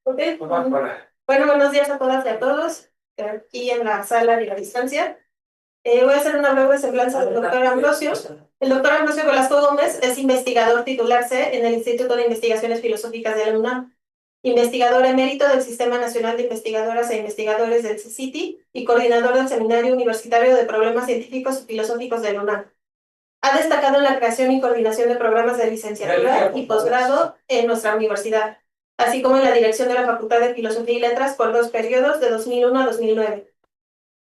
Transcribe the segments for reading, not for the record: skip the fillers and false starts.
Ok, bueno, buenos días a todas y a todos, aquí en la sala y a la distancia. Voy a hacer una breve semblanza del doctor Ambrosio. El doctor Ambrosio Velasco Gómez es investigador titularse en el Instituto de Investigaciones Filosóficas de la UNAM, investigador emérito del Sistema Nacional de Investigadoras e Investigadores del CICITI y coordinador del Seminario Universitario de Problemas Científicos y Filosóficos de la UNAM. Ha destacado en la creación y coordinación de programas de licenciatura y posgrado en nuestra universidad, así como en la dirección de la Facultad de Filosofía y Letras por 2 periodos de 2001 a 2009.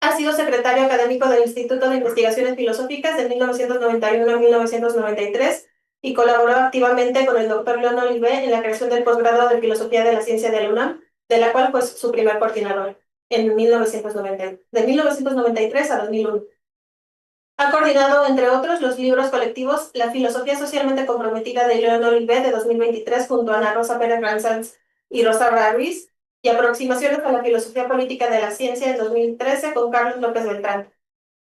Ha sido secretario académico del Instituto de Investigaciones Filosóficas de 1991 a 1993 y colaboró activamente con el doctor León Olivé en la creación del posgrado de Filosofía de la Ciencia de la UNAM, de la cual fue su primer coordinador en 1990, de 1993 a 2001. Ha coordinado, entre otros, los libros colectivos La filosofía socialmente comprometida de León Olivet de 2023 junto a Ana Rosa Pérez Ranzans y Rosa Ruiz y Aproximaciones a la filosofía política de la ciencia en 2013 con Carlos López Beltrán.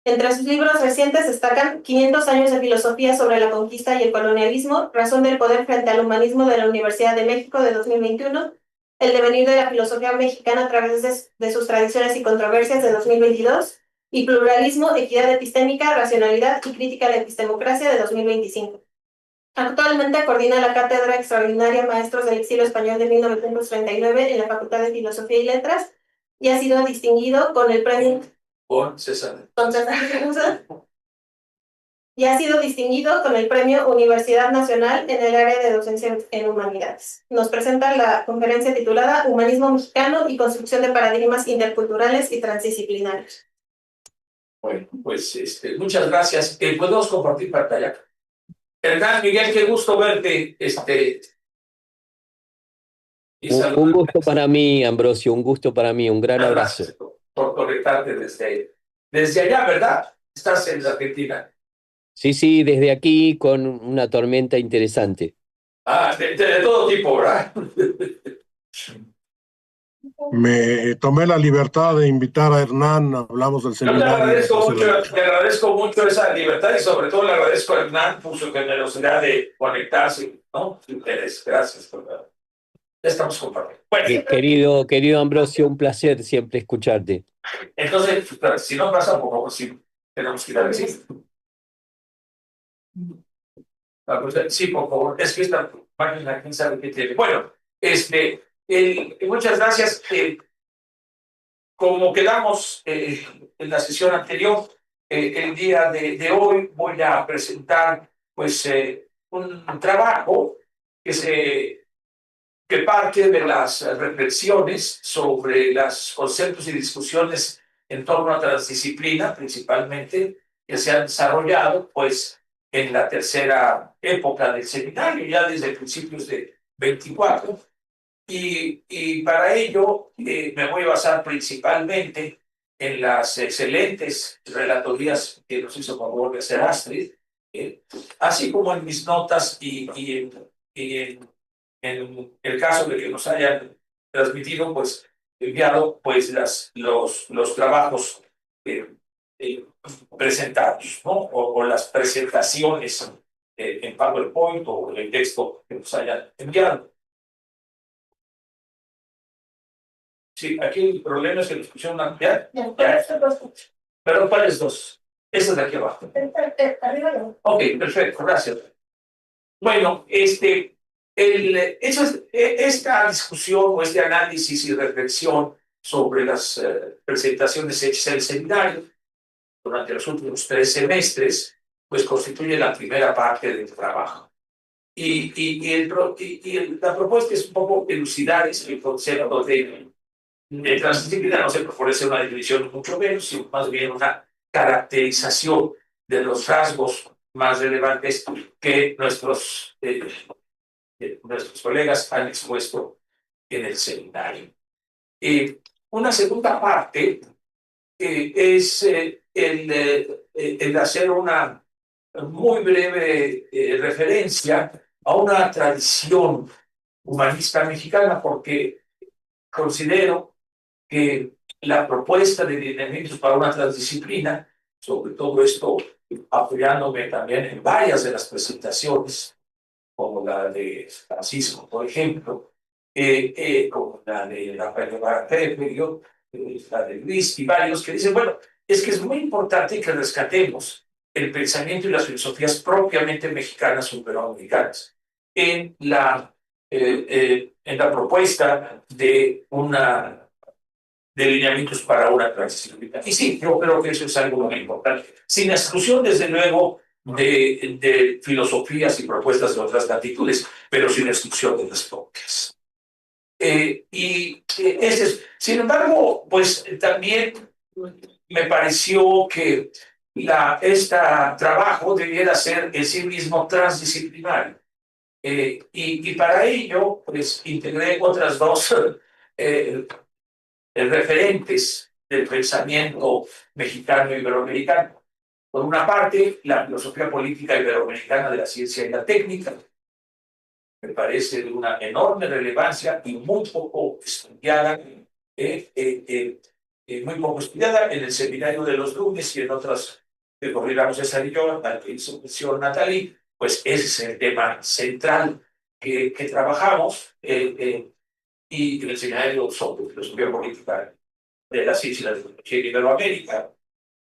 Entre sus libros recientes destacan 500 años de filosofía sobre la conquista y el colonialismo, Razón del poder frente al humanismo de la Universidad de México de 2021, El devenir de la filosofía mexicana a través de sus tradiciones y controversias de 2022, y Pluralismo, Equidad Epistémica, Racionalidad y Crítica a la Epistemocracia de 2025. Actualmente coordina la Cátedra Extraordinaria Maestros del Exilio Español de 1939 en la Facultad de Filosofía y Letras y ha sido distinguido con el premio con César Cruz, y ha sido distinguido con el Premio Universidad Nacional en el área de docencia en humanidades. Nos presenta la conferencia titulada Humanismo Mexicano y Construcción de Paradigmas Interculturales y Transdisciplinarios. Bueno, pues muchas gracias. ¿Podemos compartir pantalla? Hernán, Miguel, qué gusto verte. Y un gusto para mí, Ambrosio, un gusto para mí, un gran abrazo. gracias por conectarte desde allá, ¿verdad? Estás en la Argentina. Sí, desde aquí con una tormenta interesante. Ah, de todo tipo, ¿verdad? Me tomé la libertad de invitar a Hernán, hablamos del Yo seminario. te agradezco mucho esa libertad y sobre todo le agradezco a Hernán por su generosidad de conectarse, ¿no? Su interés. Gracias, ¿verdad? Ya estamos compartiendo. Bueno, Querido Ambrosio, un placer siempre escucharte. entonces, si no pasa, por favor, sí, tenemos que ir a decir. Sí, por favor, es que esta página, quién sabe qué tiene. Bueno, muchas gracias. Como quedamos en la sesión anterior, el día de hoy voy a presentar pues un trabajo que parte de las reflexiones sobre los conceptos y discusiones en torno a transdisciplina, principalmente, que se han desarrollado pues en la tercera época del seminario, ya desde principios de 24. Y para ello me voy a basar principalmente en las excelentes relatorías que nos hizo favor de hacer Astrid, así como en mis notas en el caso de que nos hayan transmitido, pues enviado pues los trabajos eh, eh, presentados, ¿no? O las presentaciones en PowerPoint o en el texto que nos hayan enviado. Sí, aquí el problema es que nos pusieron una... ¿Ya? Pero ¿cuáles dos? Esas de aquí abajo. Arriba no. Ok, perfecto, gracias. Bueno, esta discusión o este análisis y reflexión sobre las presentaciones hechas en el seminario durante los últimos 3 semestres, pues constituye la primera parte del trabajo. La propuesta es un poco elucidar el concepto de transdisciplina. No se propone ser una definición mucho menos, sino más bien una caracterización de los rasgos más relevantes que nuestros colegas han expuesto en el seminario. Una segunda parte es el hacer una muy breve referencia a una tradición humanista mexicana, porque considero que la propuesta de lineamientos para una transdisciplina, sobre todo esto apoyándome también en varias de las presentaciones, como la de Francisco, por ejemplo, como la de Rafael Barreto, la de Luis y varios que dicen, bueno, es que es muy importante que rescatemos el pensamiento y las filosofías propiamente mexicanas o iberoamericanas en la propuesta de una de lineamientos para una transición. Y sí, yo creo que eso es algo muy importante. Sin exclusión, desde luego, de filosofías y propuestas de otras latitudes, pero sin exclusión de las propias. Sin embargo, pues también me pareció que este trabajo debiera ser en sí mismo transdisciplinario. Y para ello, pues integré otras dos referentes del pensamiento mexicano e iberoamericano. Por una parte, la filosofía política iberoamericana de la ciencia y la técnica, me parece de una enorme relevancia y muy poco estudiada, muy poco estudiada en el seminario de los lunes y en otras que corriéramos César y yo, al que hizo mención Natalie, pues ese es el tema central que trabajamos, y en el seminario sobre filosofía política de la ciencia y la tecnología en Iberoamérica,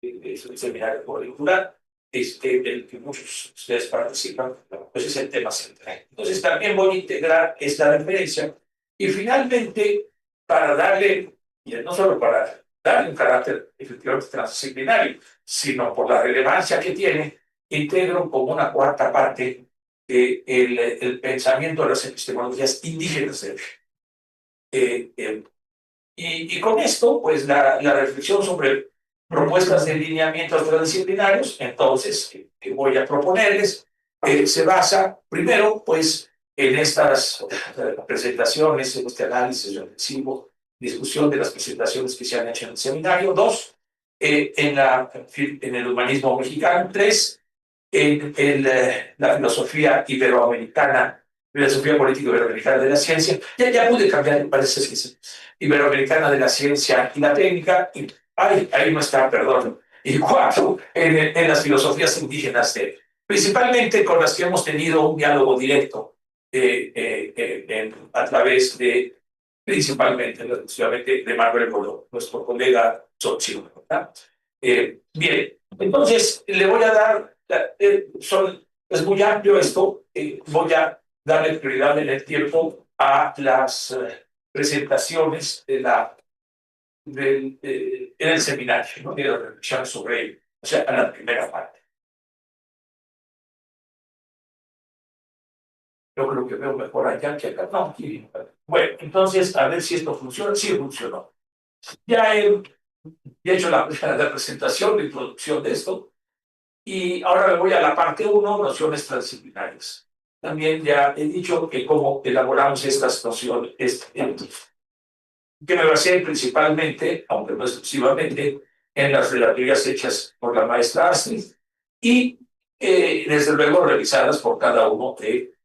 es el seminario curricular, del que muchos de ustedes participan, pues es el tema central. Entonces también voy a integrar esta referencia y finalmente para darle, y no solo para darle un carácter efectivamente transdisciplinario, sino por la relevancia que tiene, integro como una cuarta parte el pensamiento de las epistemologías indígenas de y con esto, pues la reflexión sobre propuestas de lineamientos transdisciplinarios, entonces, que voy a proponerles, se basa primero, pues, en estas presentaciones, en este análisis reflexivo, discusión de las presentaciones que se han hecho en el seminario. Dos, en el humanismo mexicano. Tres, la filosofía iberoamericana, filosofía política iberoamericana de la ciencia. Ya pude cambiar, me parece que sí. Iberoamericana de la ciencia y la técnica, y ahí no está, perdón. Y cuatro, en las filosofías indígenas, principalmente con las que hemos tenido un diálogo directo a través de, principalmente, exclusivamente de Manuel Boló, nuestro colega socio. Bien, entonces le voy a dar, es muy amplio esto, voy a darle prioridad en el tiempo a las presentaciones en el seminario, ¿no? De la reflexión sobre ello, o sea, a la primera parte. Yo creo que veo mejor allá que acá. No, aquí. Bueno, entonces, a ver si esto funciona. Sí, funcionó. Ya he hecho la presentación, la introducción de esto, y ahora me voy a la parte 1, nociones transdisciplinarias. También ya he dicho que cómo elaboramos estas nociones, que me basé principalmente, aunque no exclusivamente, en las relatorías hechas por la maestra Astrid y, desde luego, revisadas por cada uno de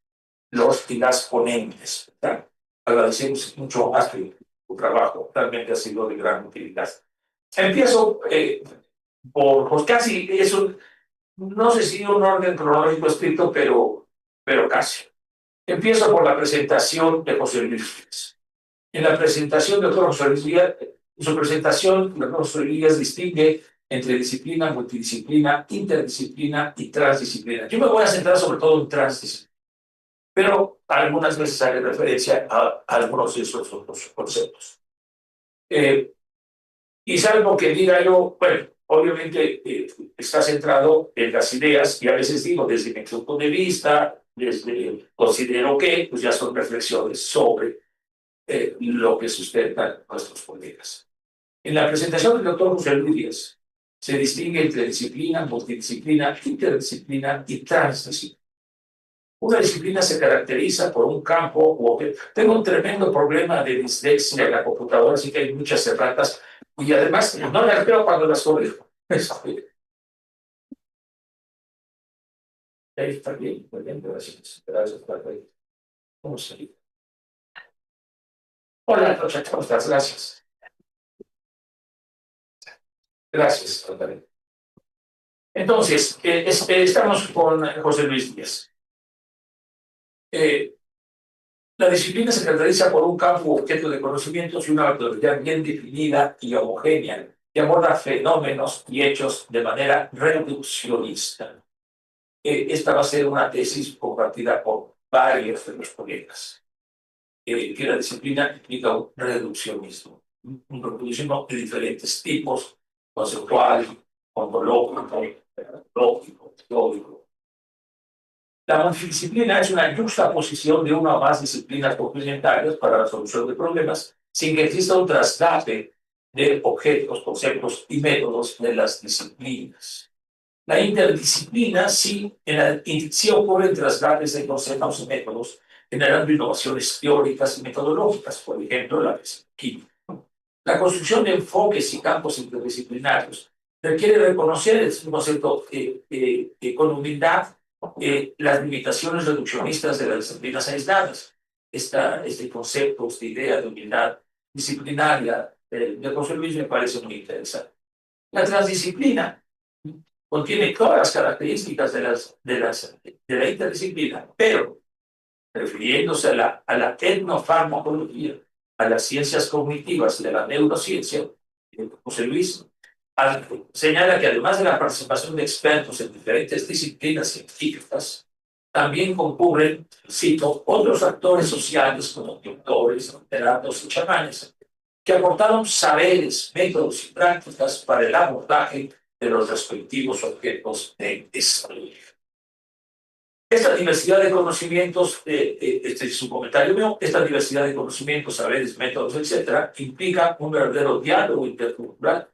los y las ponentes, ¿verdad? Agradecemos mucho a Astrid, su trabajo realmente ha sido de gran utilidad. Empiezo por casi, no sé si un orden cronológico estricto, pero casi. Empiezo por la presentación de José Luis. En la presentación del doctor José Luis Díaz, en su presentación, el doctor José Luis Díaz distingue entre disciplina, multidisciplina, interdisciplina y transdisciplina. Yo me voy a centrar sobre todo en transdisciplina, pero algunas veces haré referencia a algunos de esos otros conceptos. Y salvo que diga yo, bueno, obviamente está centrado en las ideas, y a veces digo desde mi punto de vista, considero que pues ya son reflexiones sobre lo que sustentan nuestros colegas. En la presentación del doctor José Luis Díaz se distingue entre disciplina, multidisciplina, interdisciplina y transdisciplina. Una disciplina se caracteriza por un campo. Tengo un tremendo problema de dislexia en la computadora, así que hay muchas erratas y además no las veo cuando las corrijo. Ahí está bien, muy bien, gracias. Gracias por ahí. Vamos a ir. Hola, Rocha, ¿cómo estás? Gracias. Gracias, Rocha. Entonces, estamos con José Luis Díaz. La disciplina se caracteriza por un campo objeto de conocimientos y una metodología bien definida y homogénea, que aborda fenómenos y hechos de manera reduccionista. Esta va a ser una tesis compartida por varios de los colegas, que la disciplina implica un reduccionismo de diferentes tipos, conceptual, ontológico, lógico, teórico. La multidisciplina es una juxtaposición de una o más disciplinas complementarias para la solución de problemas sin que exista un traslape de objetos, conceptos y métodos de las disciplinas. La interdisciplina sí ocurren traslapes de conceptos y métodos, generando innovaciones teóricas y metodológicas, por ejemplo, la química. La construcción de enfoques y campos interdisciplinarios requiere reconocer el concepto con humildad las limitaciones reduccionistas de las disciplinas aisladas. Este concepto, esta idea de humildad disciplinaria de José Luis me parece muy interesante. La transdisciplina contiene todas las características de la interdisciplina, pero refiriéndose a la etnofarmacología, a las ciencias cognitivas y a la neurociencia, José Luis señala que además de la participación de expertos en diferentes disciplinas científicas, también concurren, cito, otros actores sociales como doctores, literatos y chamanes, que aportaron saberes, métodos y prácticas para el abordaje de los respectivos objetos de estudio. Esta diversidad de conocimientos, este es un comentario mío, esta diversidad de conocimientos, saberes, métodos, etcétera, implica un verdadero diálogo intercultural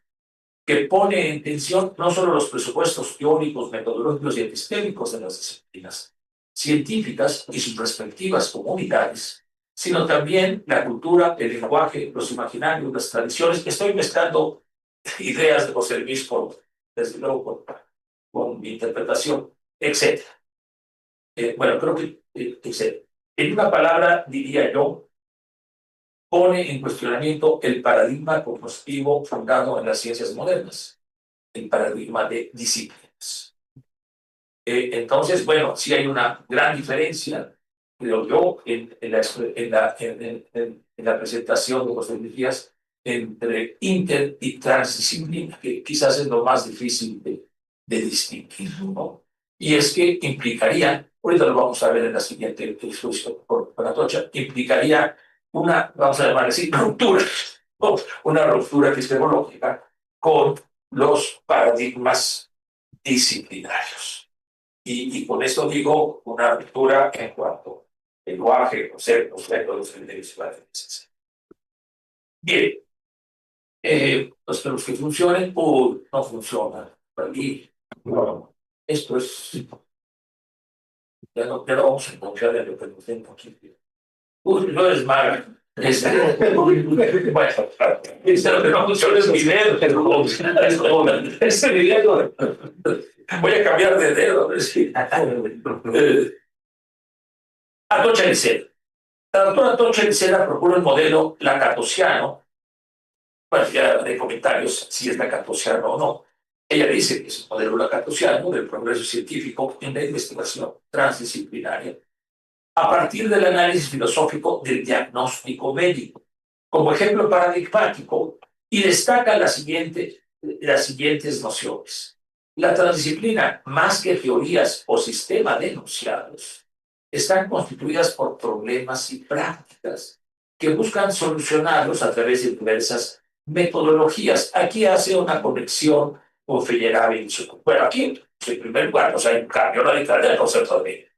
que pone en tensión no solo los presupuestos teóricos, metodológicos y epistémicos de las disciplinas científicas y sus respectivas comunidades, sino también la cultura, el lenguaje, los imaginarios, las tradiciones. Estoy mezclando ideas de José Luis desde luego con mi interpretación, etc. Bueno, creo que en una palabra diría yo, pone en cuestionamiento el paradigma cognoscitivo fundado en las ciencias modernas, el paradigma de disciplinas. Entonces, bueno, sí hay una gran diferencia, creo yo, en la presentación de José Luis Díaz entre inter y transdisciplina, que quizás es lo más difícil de distinguir, ¿no? Y es que implicaría, ahorita lo vamos a ver en la siguiente exposición por Atocha, implicaría una, vamos a llamar así, ruptura, ¿no? Una ruptura epistemológica con los paradigmas disciplinarios. Y con esto digo una ruptura en cuanto a lenguaje, conceptos, métodos, etc. Bien, los que funcionen o no funcionan. Y bueno, esto es, ya no vamos a encontrar en lo que nos den aquí. No es malo. Bueno, lo que no funciona es mi dedo. Ese video. Voy a cambiar de dedo. Atocha Licera. La doctora Atocha Licera propone el modelo lacatosiano. Bueno, ya de comentarios si es lacatosiano o no. Ella dice que es un modelo lacatosiano del progreso científico en la investigación transdisciplinaria a partir del análisis filosófico del diagnóstico médico, como ejemplo paradigmático, y destaca las siguientes nociones. La transdisciplina, más que teorías o sistema de enunciados, están constituidas por problemas y prácticas que buscan solucionarlos a través de diversas metodologías. Aquí hace una conexión con Feyerabend. Bueno, aquí, en primer lugar, hay un cambio radical del concepto de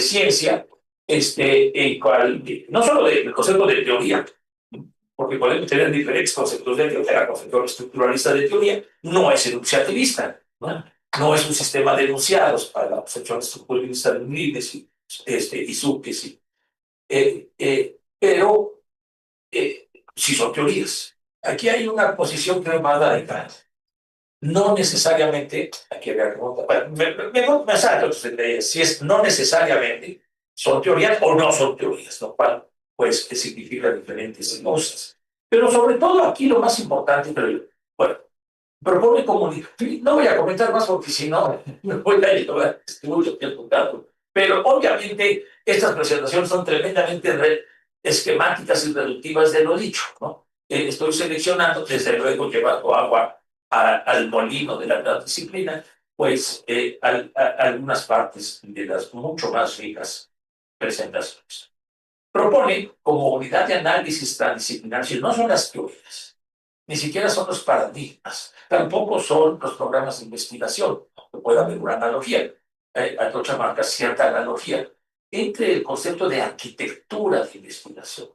ciencia, en cual, no solo del concepto de teoría, porque podemos tener diferentes conceptos de teoría. El concepto estructuralista de teoría no es enunciativista, no es un sistema de enunciados para la concepción estructuralista de Leibniz y Zuckes, pero sí son teorías. Aquí hay una posición que me va a dar en Kant. No necesariamente, aquí había que montar, me salto si es no necesariamente son teorías o no son teorías, lo cual pues significa diferentes cosas. Pero sobre todo aquí lo más importante, pero bueno, propone comunicar, no voy a comentar más porque si no me voy a llevar mucho tiempo tanto, Pero obviamente estas presentaciones son tremendamente esquemáticas y reductivas de lo dicho, ¿no? Estoy seleccionando, desde luego llevando agua al molino de la gran disciplina, pues algunas partes de las mucho más ricas presentaciones. Propone como unidad de análisis transdisciplinar, si no son las teorías, ni siquiera son los paradigmas, tampoco son los programas de investigación, aunque puede haber una analogía, Atocha marca cierta analogía entre el concepto de arquitectura de investigación,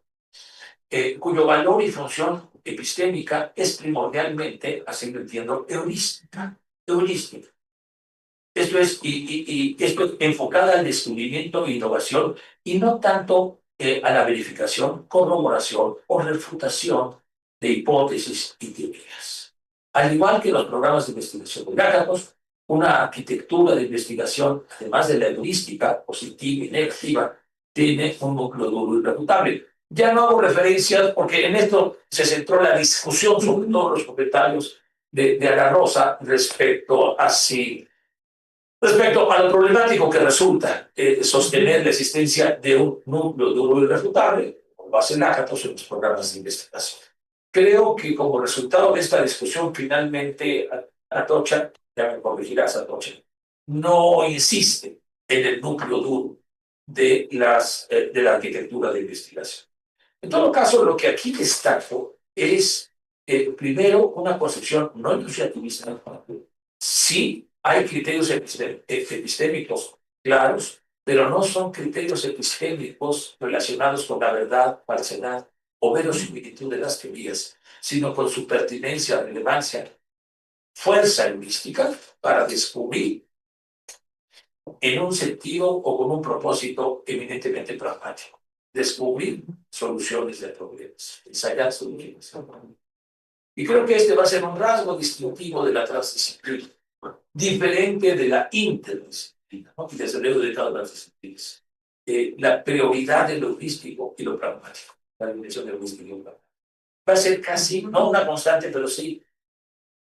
cuyo valor y función epistémica es primordialmente, así lo entiendo, heurística. Heurística. Esto es, esto enfocada al descubrimiento e innovación y no tanto a la verificación, corroboración o refutación de hipótesis y teorías. Al igual que los programas de investigación de Gágatos, una arquitectura de investigación, además de la heurística positiva y negativa, tiene un núcleo duro y refutable. Ya no hago referencias porque en esto se centró la discusión sobre todos los comentarios de Ana Rosa respecto a si respecto a lo problemático que resulta sostener la existencia de un núcleo duro y irrefutable, como hacen Ágatos en los programas de investigación. Creo que como resultado de esta discusión, finalmente Atocha, ya me corregirás Atocha, no insiste en el núcleo duro de la arquitectura de investigación. En todo caso, lo que aquí destaco es, primero, una concepción no enunciativista. Sí, hay criterios epistémicos claros, pero no son criterios epistémicos relacionados con la verdad, falsedad o verosimilitud de las teorías, sino con su pertinencia, relevancia, fuerza heurística para descubrir en un sentido o con un propósito eminentemente pragmático. Descubrir soluciones de problemas, ensayar soluciones. Y creo que este va a ser un rasgo distintivo de la transdisciplina, diferente de la interdisciplina, ¿no? Y desde luego de todas las disciplinas. La prioridad de lo heurístico y lo pragmático, la dimensión de lo heurístico y lo pragmático. Va a ser casi, no una constante, pero sí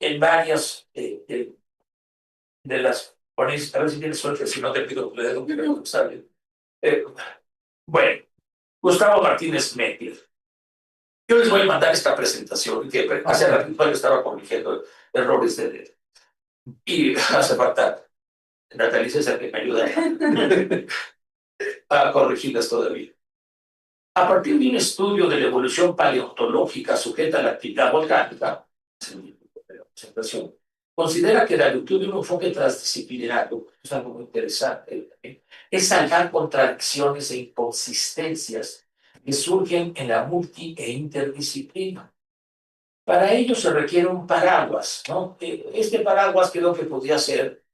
en varias de las ponencias. A ver si tienes suerte, si no te pido que le dé un video, está bien. Bueno, Gustavo Martínez Mettler. Yo les voy a mandar esta presentación que hace ratito yo estaba corrigiendo errores de él. Y hace falta Natalia César que me ayuda a corregirlas todavía. A partir de un estudio de la evolución paleontológica sujeta a la actividad volcánica, considera que la virtud de un enfoque transdisciplinario, es algo muy interesante, es salvar contradicciones e inconsistencias que surgen en la multi e interdisciplina. Para ello se requiere un paraguas, ¿no? Este paraguas creo que podría ser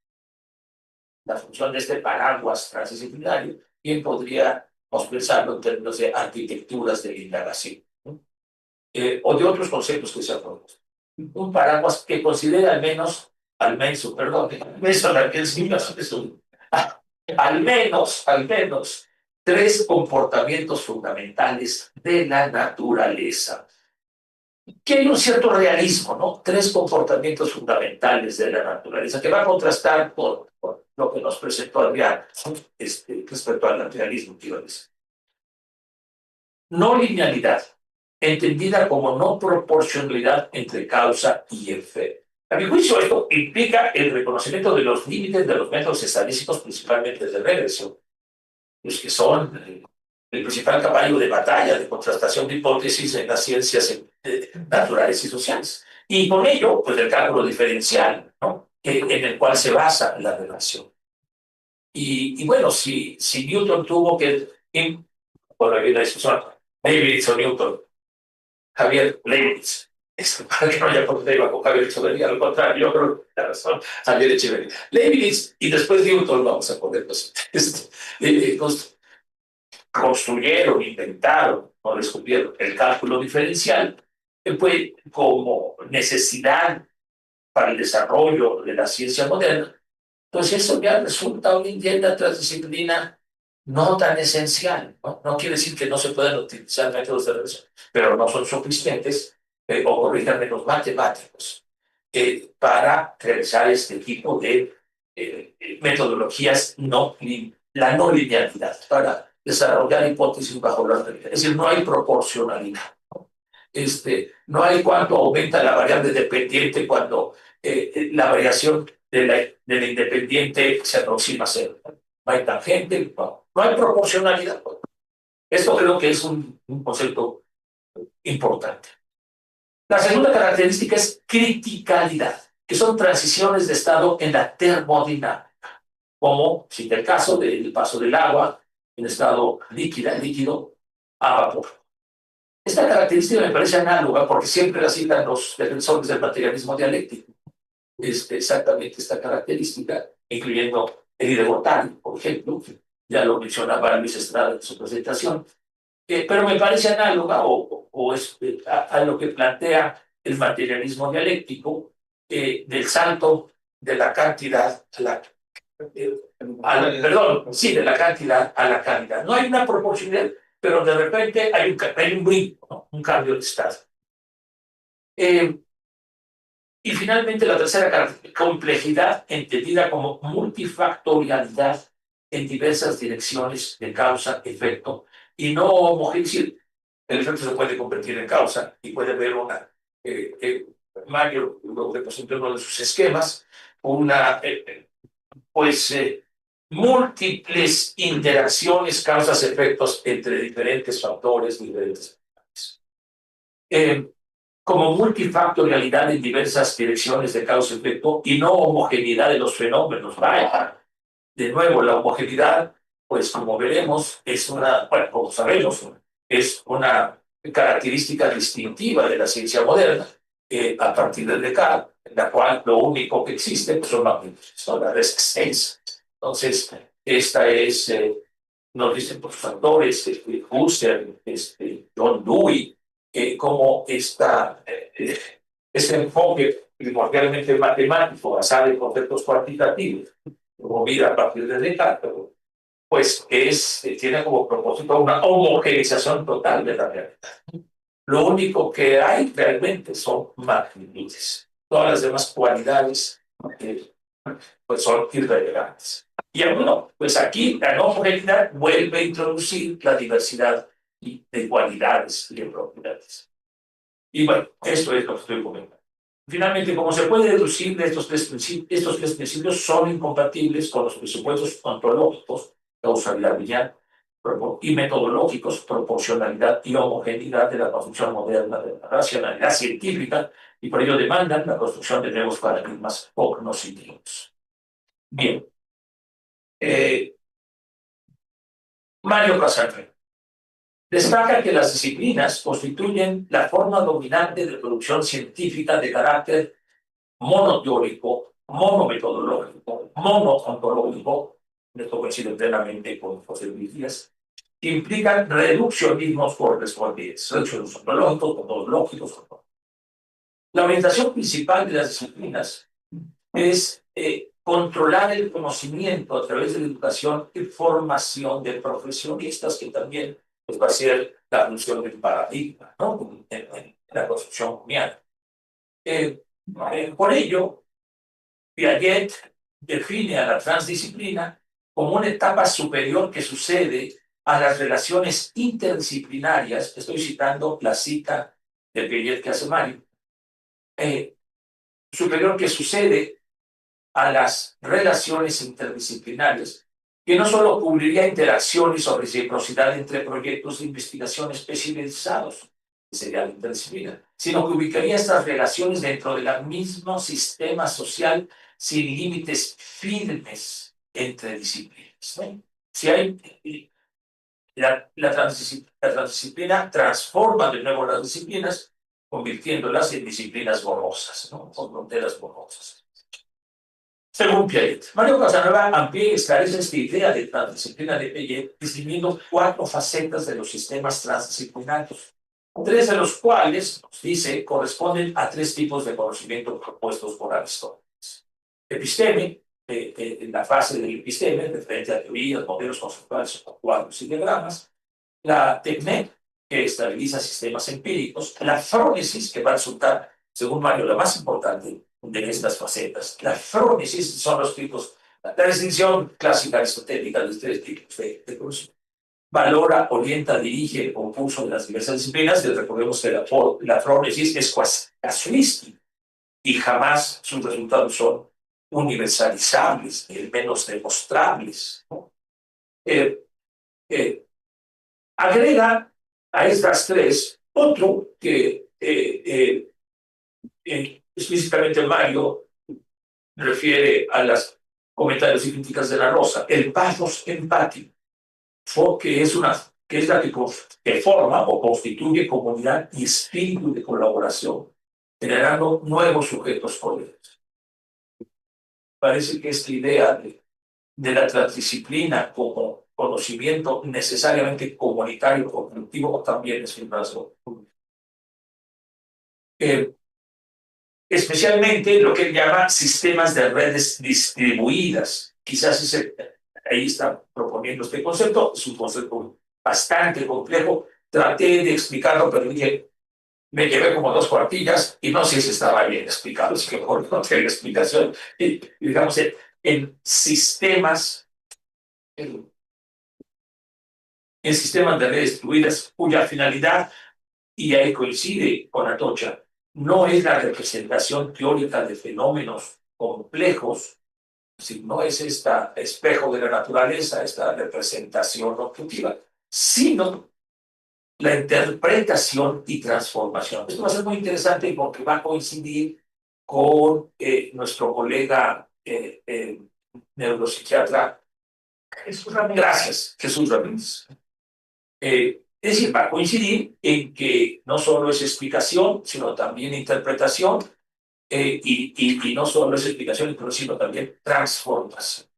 la función de este paraguas transdisciplinario, bien podríamos pensarlo en términos de arquitecturas de la indagación, ¿no? O de otros conceptos que se apropian. Un paraguas que considere al menos tres comportamientos fundamentales de la naturaleza. Que hay un cierto realismo, ¿no? Tres comportamientos fundamentales de la naturaleza que va a contrastar con lo que nos presentó Adrián, ¿no? Respecto al realismo, quiero decir. No linealidad, entendida como no proporcionalidad entre causa y efecto. A mi juicio, esto implica el reconocimiento de los límites de los métodos estadísticos, principalmente de regresión, los que son el principal caballo de batalla de contrastación de hipótesis en las ciencias naturales y sociales. Y con ello, pues el cálculo diferencial, ¿no? En el cual se basa la relación. Y bueno, si Newton tuvo que, bueno, hay una discusión, Leibniz o Newton, Javier Leibniz, para que no haya problema con Javier Echeverría, al contrario, yo creo que la razón, Javier Echeverría. Leibniz y después Newton, vamos a ponerlos, construyeron, inventaron o descubrieron el cálculo diferencial, fue como necesidad para el desarrollo de la ciencia moderna. Pues eso ya resulta hoy en día en la transdisciplina no tan esencial, ¿no? No quiere decir que no se puedan utilizar métodos de regresión, pero no son suficientes o corrijan menos matemáticos para realizar este tipo de metodologías no lineales. la no linealidad para desarrollar hipótesis bajo la realidad. Es decir, no hay proporcionalidad. No hay cuánto aumenta la variable dependiente cuando la variación de la independiente se aproxima a cero. No hay tangente, no hay proporcionalidad. Esto creo que es un concepto importante. La segunda característica es criticalidad, que son transiciones de estado en la termodinámica, como si el caso del paso del agua en estado líquido a vapor. Esta característica me parece análoga porque siempre la citan los defensores del materialismo dialéctico. Exactamente esta característica, incluyendo el de Botani, por ejemplo, ya lo mencionaba Luis Estrada en su presentación, pero me parece análoga a lo que plantea el materialismo dialéctico del salto de la cantidad a la de la cantidad a la calidad. No hay una proporcionalidad, pero de repente hay un brinco, ¿no? Un cambio de estado. Y finalmente la tercera complejidad entendida como multifactorialidad en diversas direcciones de causa-efecto y no homogeneidad. El efecto se puede convertir en causa y puede haber una, Mario lo representó en uno de sus esquemas, múltiples interacciones, causas, efectos entre diferentes factores, diferentes como multifactorialidad en diversas direcciones de causa-efecto y no homogeneidad de los fenómenos. Vaya, de nuevo, la homogeneidad, pues como veremos, como sabemos, es una característica distintiva de la ciencia moderna, a partir de Descartes, en la cual lo único que existe pues, son la existencia. Entonces, esta es, nos dicen por sus autores, Husserl, John Dewey, como este enfoque primordialmente matemático, basado en conceptos cuantitativos, movida a partir de Descartes, pues tiene como propósito una homogeneización total de la realidad. Lo único que hay realmente son magnitudes. Todas las demás cualidades pues son irrelevantes. Y bueno, pues aquí la no homogeneidad vuelve a introducir la diversidad de cualidades y de propiedades. Y bueno, esto es lo que estoy comentando. Finalmente, como se puede deducir de estos tres principios son incompatibles con los presupuestos ontológicos, causalidad lineal, y metodológicos, proporcionalidad y homogeneidad de la construcción moderna de la racionalidad científica, y por ello demandan la construcción de nuevos paradigmas cognoscitivos. Bien. Mario Casagrande destaca que las disciplinas constituyen la forma dominante de producción científica de carácter monoteórico, monometodológico, monoontológico, esto coincide plenamente con José Luis Díaz, que implican reduccionismos correspondientes, reduccionismos ontológicos, metodológicos. La orientación principal de las disciplinas es controlar el conocimiento a través de la educación y formación de profesionistas, que también pues, va a ser la función del paradigma, ¿no? en la construcción mundial. Por ello, Piaget define a la transdisciplina como una etapa superior que sucede a las relaciones interdisciplinarias. Estoy citando la cita de Piaget que hace Mario. Superior que sucede a las relaciones interdisciplinarias, que no solo cubriría interacciones o reciprocidad entre proyectos de investigación especializados, que sería la interdisciplina, sino que ubicaría estas relaciones dentro del mismo sistema social sin límites firmes entre disciplinas, ¿no? Si hay, la transdisciplina transforma de nuevo las disciplinas, convirtiéndolas en disciplinas borrosas, ¿no? Con fronteras borrosas. Según Piaget, Mario Casanova amplía y esclarece esta idea de transdisciplina de Piaget, distinguiendo 4 facetas de los sistemas transdisciplinarios, 3 de los cuales, nos dice, corresponden a 3 tipos de conocimiento propuestos por Aristóteles. Episteme, en la fase del episteme, referente a teorías, modelos conceptuales, cuadros y diagramas; la tecné, que estabiliza sistemas empíricos; la frónesis, que va a resultar, según Mario, la más importante de estas facetas. La frónesis son los tipos La distinción clásica aristotélica de los tres tipos de conocimiento. Valora, orienta, dirige o curso de las diversas disciplinas. Y recordemos que la frónesis es casuística y jamás sus resultados son universalizables, ni menos demostrables, ¿no? Agrega a estas tres otro que explícitamente Mario refiere a los comentarios y críticas de la Rosa, el pathos empático, que es la que forma o constituye comunidad y espíritu de colaboración, generando nuevos sujetos colegas. Parece que esta idea de la transdisciplina como conocimiento necesariamente comunitario o colectivo también es un rasgo. Especialmente lo que él llama sistemas de redes distribuidas. Quizás ahí está proponiendo este concepto, es un concepto bastante complejo. Traté de explicarlo, pero me llevé como 2 cuartillas y no sé si estaba bien explicado, es que mejor no tengo explicación. Y, digamos, en sistemas de redes distribuidas cuya finalidad, y ahí coincide con Atocha, no es la representación teórica de fenómenos complejos, no es este espejo de la naturaleza, esta representación objetiva, sino la interpretación y transformación. Esto va a ser muy interesante porque va a coincidir con nuestro colega neuropsiquiatra Jesús Ramírez. Gracias, Jesús Ramírez. Es decir, va a coincidir en que no solo es explicación, sino también interpretación, y no solo es explicación, sino también transformación.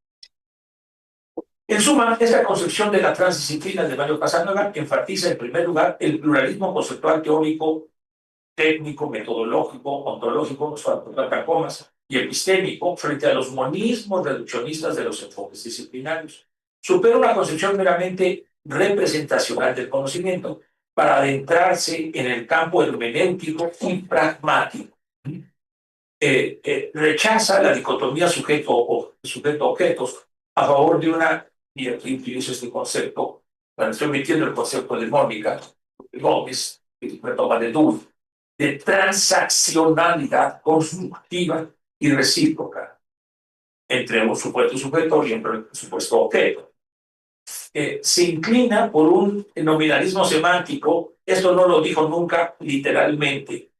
En suma, esta concepción de la transdisciplina de Mario Casanova enfatiza en primer lugar el pluralismo conceptual teórico, técnico, metodológico, ontológico, y epistémico frente a los monismos reduccionistas de los enfoques disciplinarios. Supera una concepción meramente representacional del conocimiento para adentrarse en el campo hermenéutico y pragmático. Rechaza la dicotomía sujeto-objetos a favor de una, y aquí utilizo este concepto, cuando estoy metiendo el concepto de Mónica Gómez, que me toma de Dulce, de transaccionalidad constructiva y recíproca entre un supuesto sujeto y un supuesto objeto. Se inclina por un nominalismo semántico. Esto no lo dijo nunca literalmente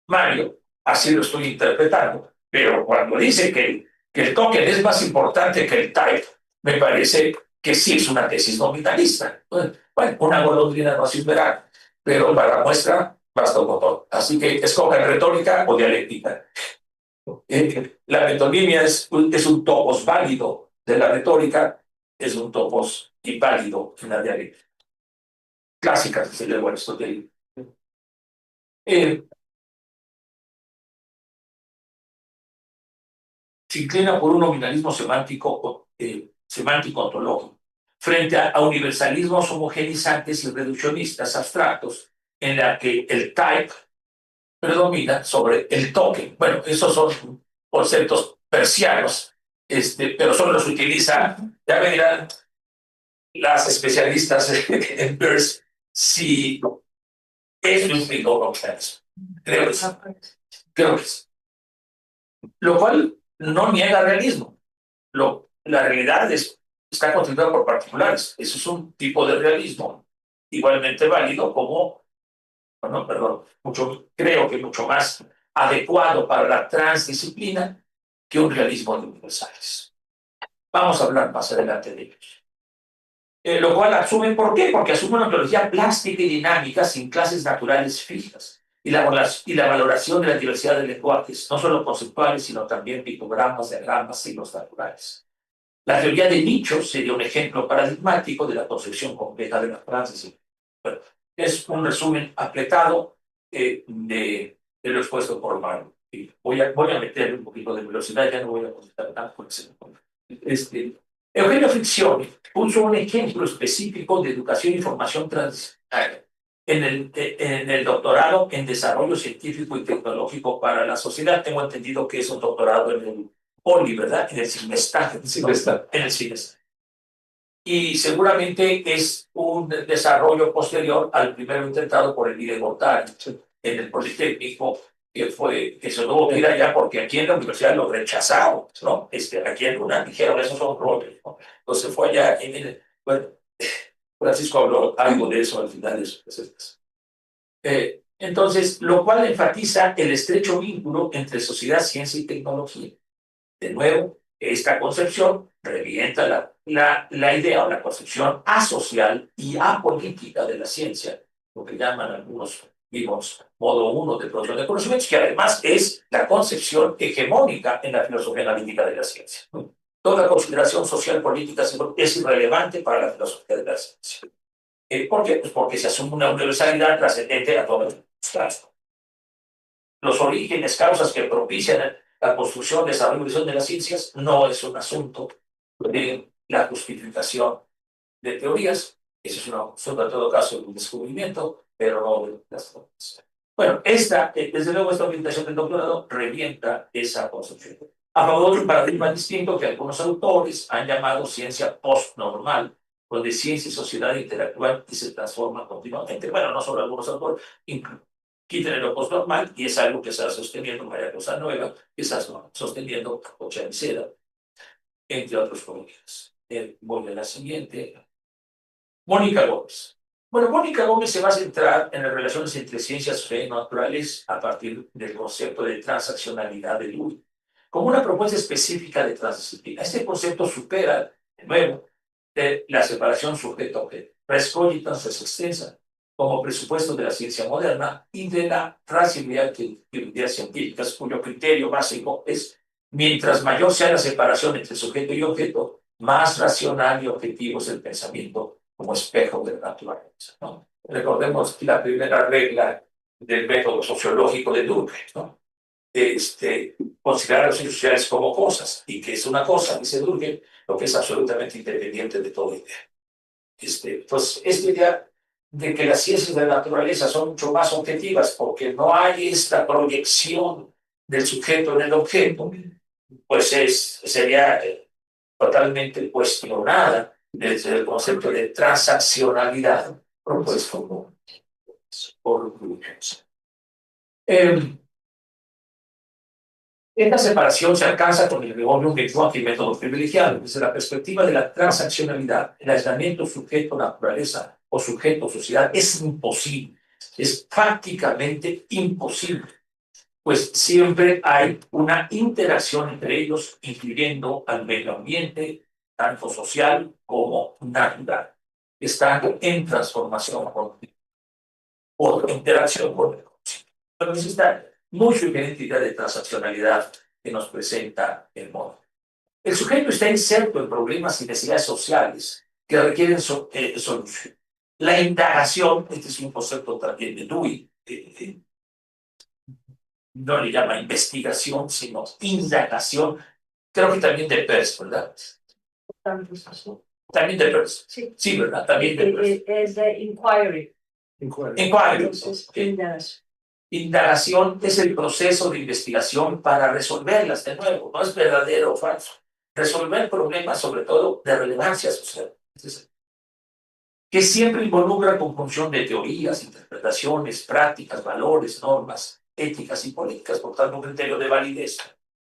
Mario, así lo estoy interpretando, pero cuando dice que el token es más importante que el type, me parece que sí es una tesis nominalista. Bueno, una golondrina no hace un verano, pero para muestra basta un botón. Así que escojan retórica o dialéctica. La metonimia es un topos válido de la retórica, es un topos inválido en la dialéctica. Clásica, se le vuelve esto de se inclina por un nominalismo semántico ontológico, frente a universalismos homogenizantes y reduccionistas abstractos, en la que el type predomina sobre el token. Bueno, esos son conceptos persianos, pero solo los utiliza, ya me dirán las especialistas en Peirce si eso implica un nominalismo. Creo que sí. Lo cual no niega realismo. La realidad está constituida por particulares. Eso es un tipo de realismo igualmente válido como, bueno, perdón, creo que mucho más adecuado para la transdisciplina que un realismo de universales. Vamos a hablar más adelante de ellos. Lo cual asume, ¿por qué? Porque asume una ontología plástica y dinámica sin clases naturales fijas y la valoración de la diversidad de lenguajes, no solo conceptuales, sino también pictogramas, diagramas, signos naturales. La teoría de nichos sería un ejemplo paradigmático de la concepción compleja de la transdisciplina. Bueno, es un resumen apretado de lo expuesto por Mario. Voy a meter un poquito de velocidad, ya no voy a contestar tanto por ese. Eugenio Friccioni puso un ejemplo específico de educación y formación transdisciplinaria en el doctorado en desarrollo científico y tecnológico para la sociedad. Tengo entendido que es un doctorado en el Oli, ¿verdad? En el Cinesta, en el Cinesta. Y seguramente es un desarrollo posterior al primero intentado por el IDE Gortari en el Politécnico, que se tuvo que ir allá porque aquí en la universidad lo rechazaron, ¿no? Aquí en UNAM dijeron, esos son roles, ¿no? Entonces fue allá, y miren, bueno, Francisco habló algo de eso al final de sus recetas. Entonces, lo cual enfatiza el estrecho vínculo entre sociedad, ciencia y tecnología. De nuevo, esta concepción revienta la idea o la concepción asocial y apolítica de la ciencia, lo que llaman algunos vimos modo 1 de producción de conocimientos, que además es la concepción hegemónica en la filosofía analítica de la ciencia. Toda consideración social política es irrelevante para la filosofía de la ciencia. ¿Por qué? Pues porque se asume una universalidad trascendente a todos los casos. Los orígenes, causas que propician la construcción, desarrollo y evolución de las ciencias no es un asunto de la justificación de teorías. Eso es un asunto en todo caso de un descubrimiento, pero no de las formas. Bueno, desde luego esta orientación del doctorado revienta esa concepción. A favor de un paradigma distinto que algunos autores han llamado ciencia postnormal, donde ciencia y sociedad interactúan y se transforman continuamente. Bueno, no solo algunos autores, quiten lo postnormal, y es algo que está sosteniendo María Cosa Nueva, que está sosteniendo Ochaniceda, entre otros colegas. Voy a la siguiente. Mónica Gómez. Bueno, Mónica Gómez se va a centrar en las relaciones entre ciencias sociales y naturales a partir del concepto de transaccionalidad de Dewey, como una propuesta específica de transdisciplina. Este concepto supera, de nuevo, de la separación sujeto-objeto. Res cogitans es extensa como presupuesto de la ciencia moderna y de la racionalidad de teorías científicas, cuyo criterio básico es: mientras mayor sea la separación entre sujeto y objeto, más racional y objetivo es el pensamiento como espejo de la naturaleza, ¿no? Recordemos la primera regla del método sociológico de Durkheim, ¿no? Considerar a los hechos sociales como cosas, y que es una cosa, dice Durkheim, lo que es absolutamente independiente de toda idea. Pues esta idea de que las ciencias de la naturaleza son mucho más objetivas porque no hay esta proyección del sujeto en el objeto, pues sería totalmente cuestionada desde el concepto de transaccionalidad propuesto por Durkheim. Esta separación se alcanza con el binomio lenguaje y método privilegiado. Desde la perspectiva de la transaccionalidad, el aislamiento sujeto-naturaleza o sujeto-sociedad es imposible, es prácticamente imposible, pues siempre hay una interacción entre ellos, incluyendo al medio ambiente, tanto social como natural. Están en transformación continua, por interacción con el conocimiento. Pero necesita mucha idea de transaccionalidad que nos presenta el modo. El sujeto está inserto en problemas y necesidades sociales que requieren solución. La indagación, este es un concepto también de Dewey, no le llama investigación, sino indagación. Creo que también de Peirce, ¿verdad? También de Peirce. Sí, ¿verdad? También de Peirce. Es de inquiry. Inquiry. Indagación es el proceso de investigación para resolverlas, de nuevo, no es verdadero o falso. Resolver problemas, sobre todo de relevancia social, que siempre involucra conjunción de teorías, interpretaciones, prácticas, valores, normas, éticas y políticas, por tanto, un criterio de validez,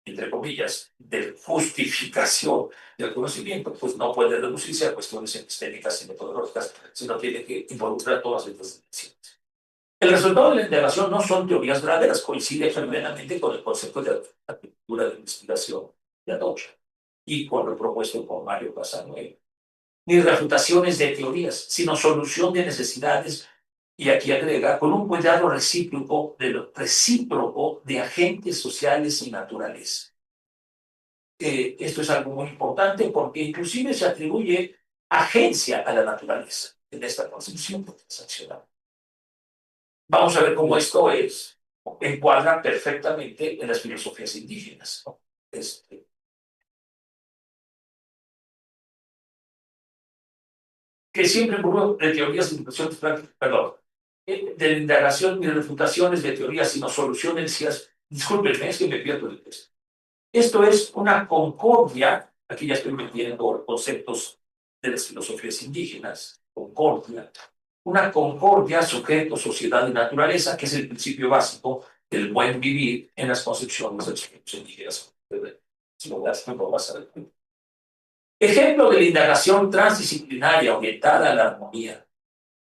entre comillas, de justificación del conocimiento, pues no puede reducirse a cuestiones epistémicas y metodológicas, sino tiene que involucrar todas estas dimensiones. El resultado de la indagación no son teorías verdaderas, coincide plenamente con el concepto de arquitectura de investigación de Atocha y con lo propuesto por Mario Casanueva. Ni refutaciones de teorías, sino solución de necesidades, y aquí agrega, con un cuidado recíproco de agentes sociales y naturales. Esto es algo muy importante porque inclusive se atribuye agencia a la naturaleza en esta concepción transaccional. Vamos a ver cómo esto encuadra perfectamente en las filosofías indígenas, ¿no? Que siempre ocurrió de teorías de indagación, perdón, de indagación ni refutaciones de teorías, sino soluciones. Discúlpenme, es que me pierdo el texto. Esto es una concordia, aquí ya estoy metiendo conceptos de las filosofías indígenas, concordia, una concordia, sujeto, sociedad y naturaleza, que es el principio básico del buen vivir en las concepciones de los pueblos indígenas. Ejemplo de la indagación transdisciplinaria orientada a la armonía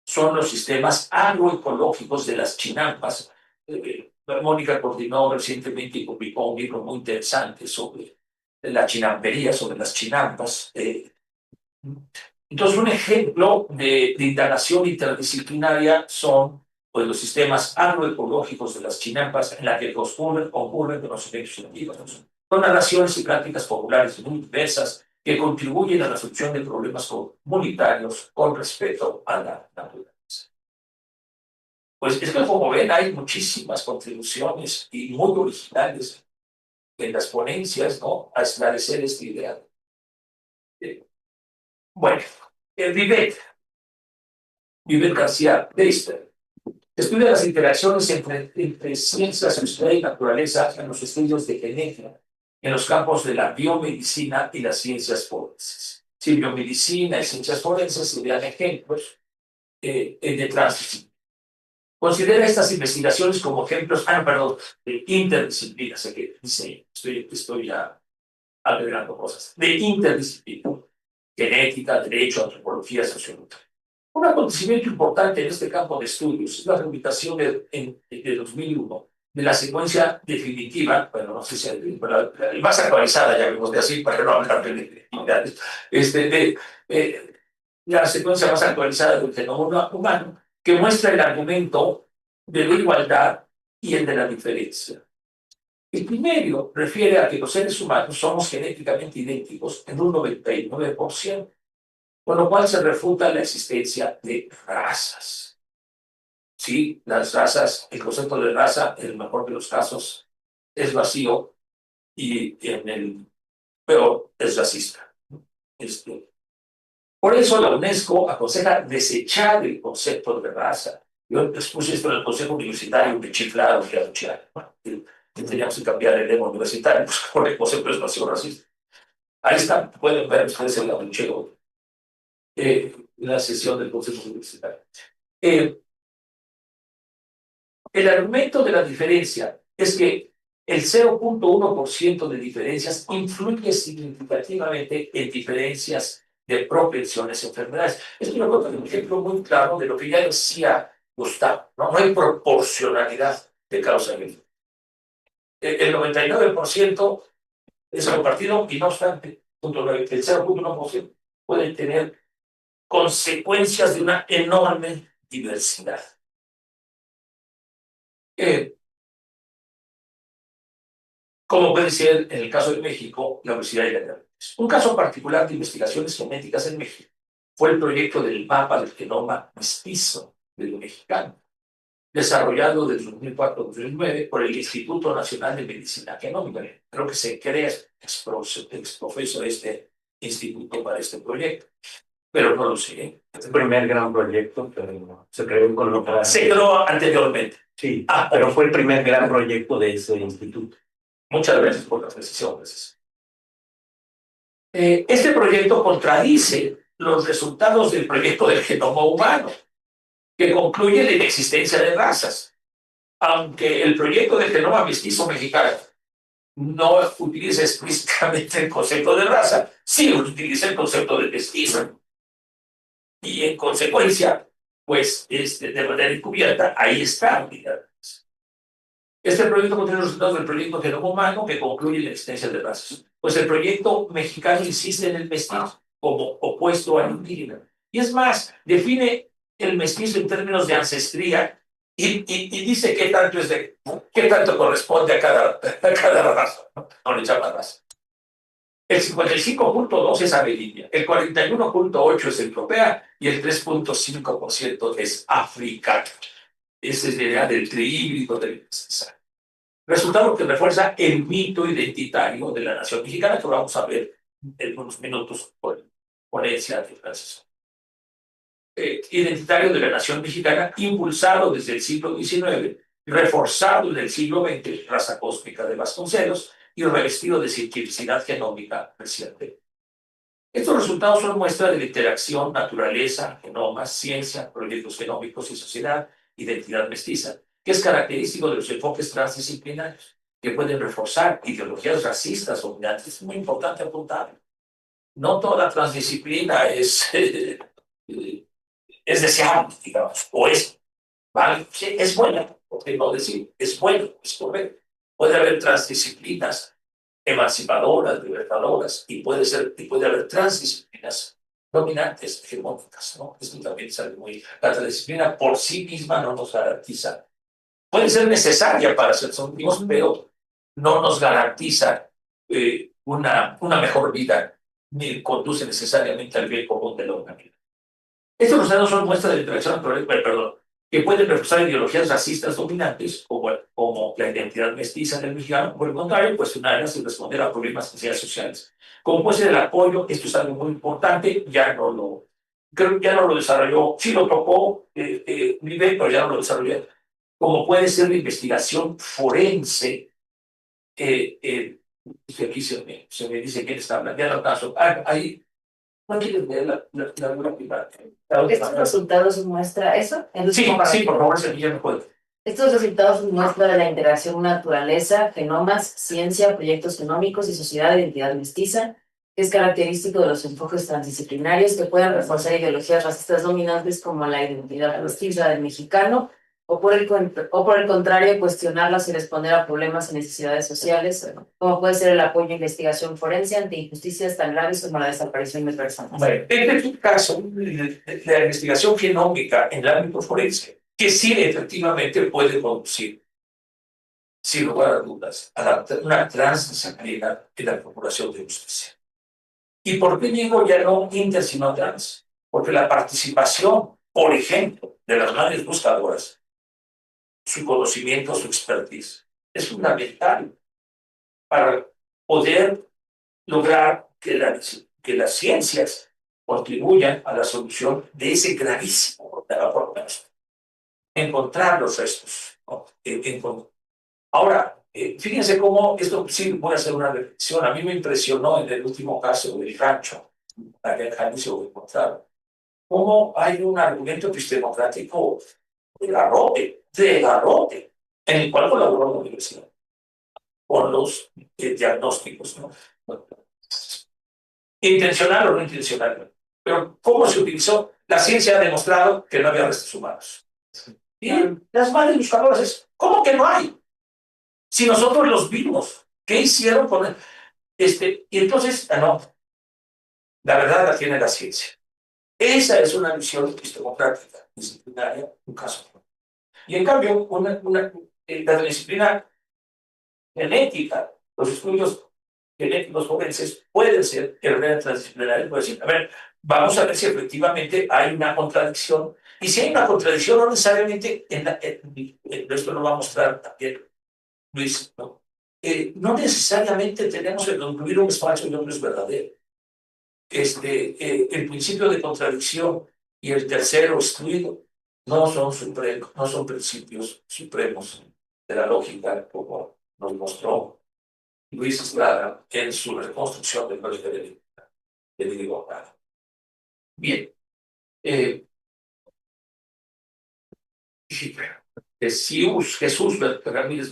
son los sistemas agroecológicos de las chinampas. Mónica coordinó recientemente y publicó un libro muy interesante sobre la chinampería, sobre las chinampas. Entonces, un ejemplo de indagación interdisciplinaria son pues, los sistemas agroecológicos de las chinampas en la que concurren conocimientos científicos, con narraciones y prácticas populares muy diversas que contribuyen a la solución de problemas comunitarios con respeto a la naturaleza. Pues es que, como ven, hay muchísimas contribuciones y muy originales en las ponencias, ¿no? A esclarecer esta idea. Bueno, Vivet García Beister estudia las interacciones entre ciencias, sociedad y naturaleza en los estudios de genética, en los campos de la biomedicina y las ciencias forenses. Si biomedicina y ciencias forenses serían ejemplos de transdisciplina. Considera estas investigaciones como ejemplos, de interdisciplina, sé que dice, estoy ya agregando cosas, de interdisciplina, genética, derecho, antropología, sociología. Un acontecimiento importante en este campo de estudios es la publicación de 2001 de la secuencia definitiva, bueno, no sé si es más actualizada, ya vemos de así, para no hablar de la secuencia más actualizada del genoma humano, que muestra el argumento de la igualdad y el de la diferencia. El primero refiere a que los seres humanos somos genéticamente idénticos en un 99%, con lo cual se refuta la existencia de razas. Sí, las razas, el concepto de raza, en el mejor de los casos, es vacío y en el peor es racista. Por eso la UNESCO aconseja desechar el concepto de raza. Yo expuse esto en el Consejo Universitario, me chiflaron, que teníamos que cambiar el lema universitario, pues porque el concepto es vacío racista. Ahí está, pueden ver ustedes el abucheo la sesión del Consejo Universitario. El argumento de la diferencia es que el 0.1% de diferencias influye significativamente en diferencias de propensiones a enfermedades. Esto es un ejemplo muy claro de lo que ya decía Gustavo, ¿no? No hay proporcionalidad de causa y efecto. El 99% es compartido y no obstante, el 0.1% puede tener consecuencias de una enorme diversidad. Como puede ser en el caso de México, la obesidad y la diabetes. Un caso particular de investigaciones genéticas en México fue el proyecto del mapa del genoma mestizo del mexicano, desarrollado desde 2004 a 2009 por el Instituto Nacional de Medicina Genómica. Creo que se crea exprofeso este instituto para este proyecto, pero no lo sé. Es el primer gran proyecto, pero se creó con otra... Se creó anteriormente. Sí, pero fue el primer gran proyecto de ese instituto. Muchas gracias por las precisiones. Este proyecto contradice los resultados del proyecto del genoma humano, que concluye la inexistencia de razas. Aunque el proyecto del genoma mestizo mexicano no utiliza explícitamente el concepto de raza, sí utiliza el concepto de mestizo. Y en consecuencia, pues de manera encubierta, ahí está. Este proyecto contiene los resultados del proyecto Genoma Humano que concluye la existencia de razas. Pues el proyecto mexicano insiste en el mestizo como opuesto al indígena. Y es más, define el mestizo en términos de ancestría y dice qué tanto corresponde a cada raza. No le llama raza. El 55.2 es ameríndia, el 41.8 es europea y el 3.5% es africana. Ese es la idea del trihíbrido del necesario. Resultado que refuerza el mito identitario de la nación mexicana, que vamos a ver en unos minutos por ponencia de Francisco. Identitario de la nación mexicana, impulsado desde el siglo XIX, reforzado en el siglo XX, raza cósmica de Vasconcelos, y revestido de cientificidad genómica reciente. Estos resultados son muestra de la interacción naturaleza, genomas, ciencia, proyectos genómicos y sociedad, identidad mestiza, que es característico de los enfoques transdisciplinarios, que pueden reforzar ideologías racistas dominantes. Es muy importante apuntar. No toda transdisciplina es deseable, digamos, o es, ¿vale? Sí, es buena, por qué no decir, es bueno, es correcto. Puede haber transdisciplinas emancipadoras, libertadoras, y puede haber transdisciplinas dominantes, hegemónicas, ¿no? Esto también es algo muy... La transdisciplina por sí misma no nos garantiza. Puede ser necesaria para ser sonidos, pero no nos garantiza una mejor vida, ni conduce necesariamente al bien común de la humanidad. Estos resultados son muestras de la interacción natural, perdón, que pueden reforzar ideologías racistas dominantes, como la identidad mestiza del mexicano, por el contrario, cuestionarlas y responder a problemas sociales. Como puede ser el apoyo, esto es algo muy importante, creo que ya no lo desarrolló, sí lo tocó Vive, pero ya no lo desarrolló, como puede ser la investigación forense, aquí se me dice quién está hablando, ya no caso, ahí, no quieres ver la última. Estos resultados muestra eso. Sí, por favor, Sevilla, me puede. Estos resultados muestran de la interacción naturaleza, genomas, ciencia, proyectos genómicos y sociedad de identidad mestiza, que es característico de los enfoques transdisciplinarios que pueden reforzar ideologías racistas dominantes como la identidad mestiza del mexicano, o por el contrario, cuestionarlas y responder a problemas y necesidades sociales, como puede ser el apoyo a investigación forense ante injusticias tan graves como la desaparición de personas. Bueno, este es un caso de la investigación genómica en el ámbito forense, que sí efectivamente puede conducir, sin lugar a dudas, a una transdisciplina en la procuración de justicia. ¿Y por qué digo ya no inter, sino trans? Porque la participación, por ejemplo, de las madres buscadoras, su conocimiento, su expertise, es fundamental para poder lograr que las ciencias contribuyan a la solución de ese gravísimo problema, encontrar los restos, ¿no? Ahora, fíjense cómo esto sí voy a hacer una reflexión. A mí me impresionó en el último caso del rancho, acá en Jalisco, encontraron cómo hay un argumento epistemocrático de garrote, en el cual colaboró la universidad con los diagnósticos, ¿no? Intencional o no intencional. Pero ¿cómo se utilizó? La ciencia ha demostrado que no había restos humanos. Y las madres buscadoras es, ¿cómo que no hay? Si nosotros los vimos, ¿qué hicieron con él? Y entonces, no, la verdad la tiene la ciencia. Esa es una visión epistemocrática, disciplinaria, un caso. Y en cambio, la disciplina genética, los estudios genéticos forenses pueden ser herramientas transdisciplinarias. Puede decir, a ver, vamos a ver si efectivamente hay una contradicción. Y si hay una contradicción, no necesariamente, esto lo va a mostrar también Luis, ¿no? No necesariamente tenemos que concluir un es falso y otro es verdadero. El principio de contradicción y el tercero excluido no son principios supremos de la lógica, como nos mostró Luis Estrada en su reconstrucción del Colegio de Libertad. Bien. Jesús Ramírez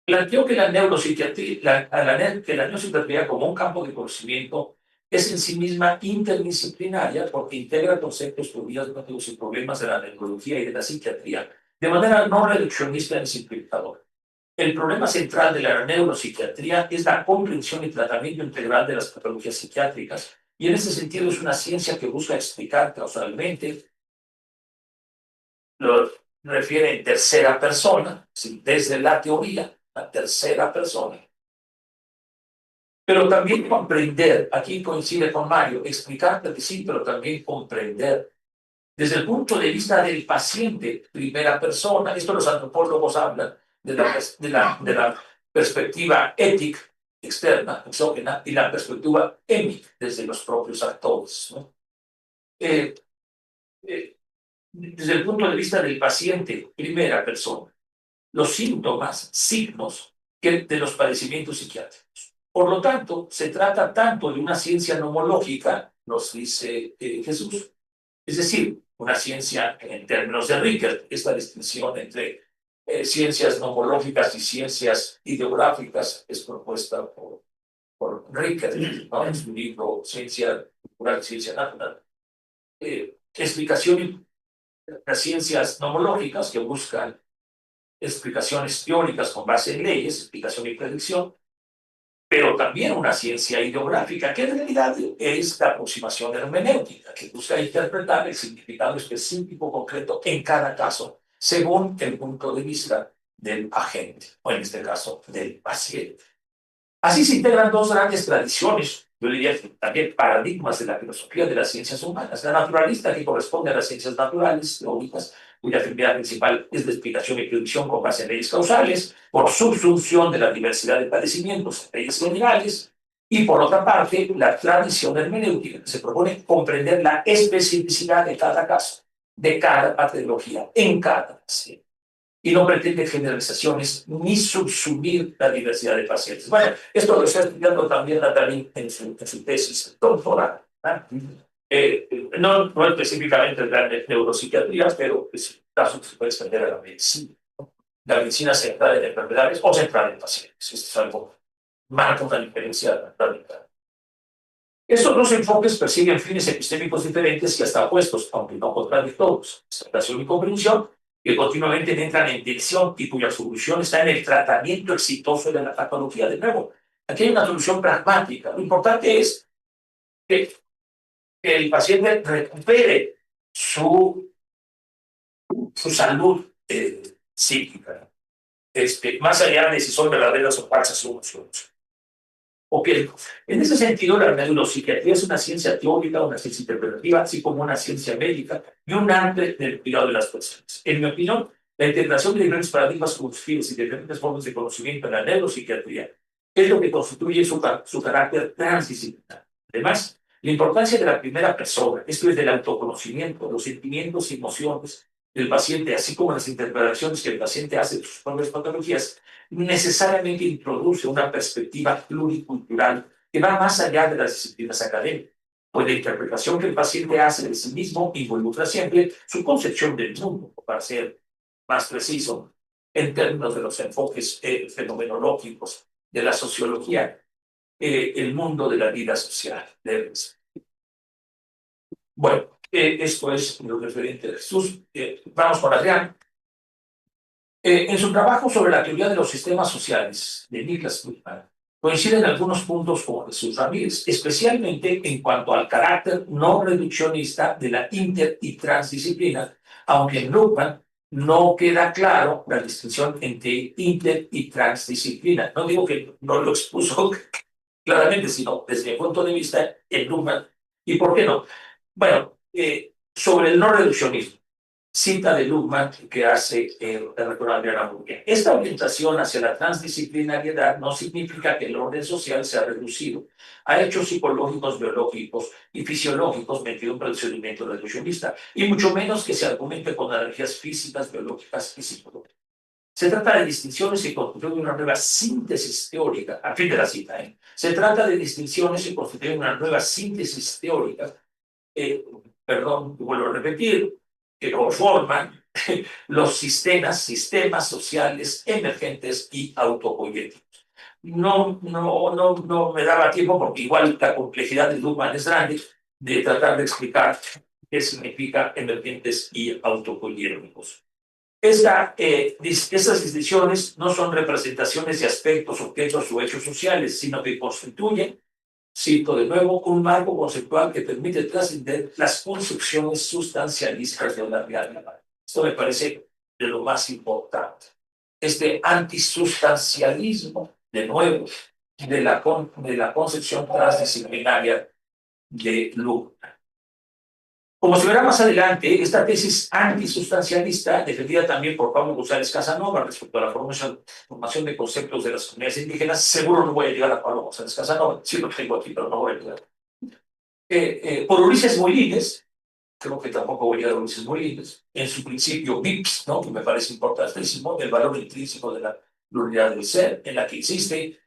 planteó que la neuropsiquiatría como un campo de conocimiento es en sí misma interdisciplinaria porque integra conceptos, teorías, métodos y problemas de la neurología y de la psiquiatría de manera no reduccionista ni simplificadora. El problema central de la neuropsiquiatría es la comprensión y tratamiento integral de las patologías psiquiátricas, y en este sentido es una ciencia que busca explicar causalmente, lo refiere en tercera persona, desde la teoría, la tercera persona. Pero también comprender, aquí coincide con Mario, explicar que sí, pero también comprender. Desde el punto de vista del paciente, primera persona, esto los antropólogos hablan de la perspectiva ética externa, exógena, y la perspectiva émica, desde los propios actores, ¿no? Desde el punto de vista del paciente, primera persona, los síntomas, signos que de los padecimientos psiquiátricos. Por lo tanto, se trata tanto de una ciencia nomológica, nos dice Jesús, es decir, una ciencia en términos de Rickert, esta distinción entre ciencias nomológicas y ciencias ideográficas es propuesta por Rickert, ¿no? En su libro Ciencia Cultural y Ciencia Natural. Explicación de las ciencias nomológicas que buscan explicaciones teóricas con base en leyes, explicación y predicción, pero también una ciencia ideográfica que en realidad es la aproximación hermenéutica, que busca interpretar el significado específico concreto en cada caso, según el punto de vista del agente, o en este caso del paciente. Así se integran dos grandes tradiciones, yo diría también paradigmas de la filosofía de las ciencias humanas. La naturalista, que corresponde a las ciencias naturales, lógicas, cuya finalidad principal es la explicación y predicción con base en leyes causales, por subsunción de la diversidad de padecimientos, leyes generales, y por otra parte, la tradición hermenéutica, que se propone comprender la especificidad de cada caso, de cada patología, en cada paciente, y no pretende generalizaciones ni subsumir la diversidad de pacientes. Bueno, esto lo está estudiando también Natalie en su tesis doctoral. No específicamente en la neuropsiquiatría, pero es un caso que se puede extender a la medicina. La medicina centrada en enfermedades o centrada en pacientes. Esto es algo, marca una diferencia radical. Estos dos enfoques persiguen fines epistémicos diferentes y hasta opuestos, aunque no contradictorios. Aceptación y comprensión, que continuamente entran en tensión y cuya solución está en el tratamiento exitoso de la patología. De nuevo, aquí hay una solución pragmática. Lo importante es que el paciente recupere su salud psíquica, más allá de si son verdaderas o falsas soluciones. Ok, en ese sentido, la neuropsiquiatría es una ciencia teórica, una ciencia interpretativa, así como una ciencia médica y un arte del cuidado de las personas. En mi opinión, la integración de diferentes paradigmas cognitivos y diferentes formas de conocimiento en la neuropsiquiatría es lo que constituye su carácter transdisciplinar. Además, la importancia de la primera persona, esto es del autoconocimiento, los sentimientos y emociones del paciente, así como las interpretaciones que el paciente hace de sus propias patologías, necesariamente introduce una perspectiva pluricultural que va más allá de las disciplinas académicas, pues la interpretación que el paciente hace de sí mismo involucra siempre su concepción del mundo, para ser más preciso, en términos de los enfoques fenomenológicos de la sociología, el mundo de la vida social. Bueno, esto es lo referente a Jesús. Vamos con Adrián. En su trabajo sobre la teoría de los sistemas sociales de Niklas Luhmann, coinciden algunos puntos con Jesús Ramírez, especialmente en cuanto al carácter no reduccionista de la inter y transdisciplina, aunque en Luhmann no queda claro la distinción entre inter y transdisciplina. No digo que no lo expuso claramente, sino desde mi punto de vista en Luhmann. ¿Y por qué no? Bueno, sobre el no reduccionismo, cita de Luhmann que hace el rector Adrián Hamburger. Esta orientación hacia la transdisciplinariedad no significa que el orden social sea reducido a hechos psicológicos, biológicos y fisiológicos mediante un procedimiento reduccionista, y mucho menos que se argumente con energías físicas, biológicas y psicológicas. Se trata de distinciones y constituyen una nueva síntesis teórica, a fin de la cita, se trata de distinciones y constituyen una nueva síntesis teórica, vuelvo a repetir, que conforman los sistemas sociales emergentes y autopoyéticos. No me daba tiempo, porque igual la complejidad de Luhmann es grande, de tratar de explicar qué significa emergentes y autopoyéticos. Esas distinciones no son representaciones de aspectos, objetos o hechos sociales, sino que constituyen, cito de nuevo, un marco conceptual que permite trascender las concepciones sustancialistas de la realidad. Esto me parece de lo más importante. Este antisustancialismo, de nuevo, de la concepción transdisciplinaria de Luhmann. Como se verá más adelante, esta tesis antisustancialista, defendida también por Pablo González Casanova respecto a la formación de conceptos de las comunidades indígenas, seguro no voy a llegar a Pablo González Casanova, sí lo tengo aquí, pero no voy a llegar. Por Ulises Molines, creo que tampoco voy a llegar a Ulises Molines, en su principio VIPS, ¿no? Que me parece importantísimo, el valor intrínseco de la la unidad del ser, en la que existe.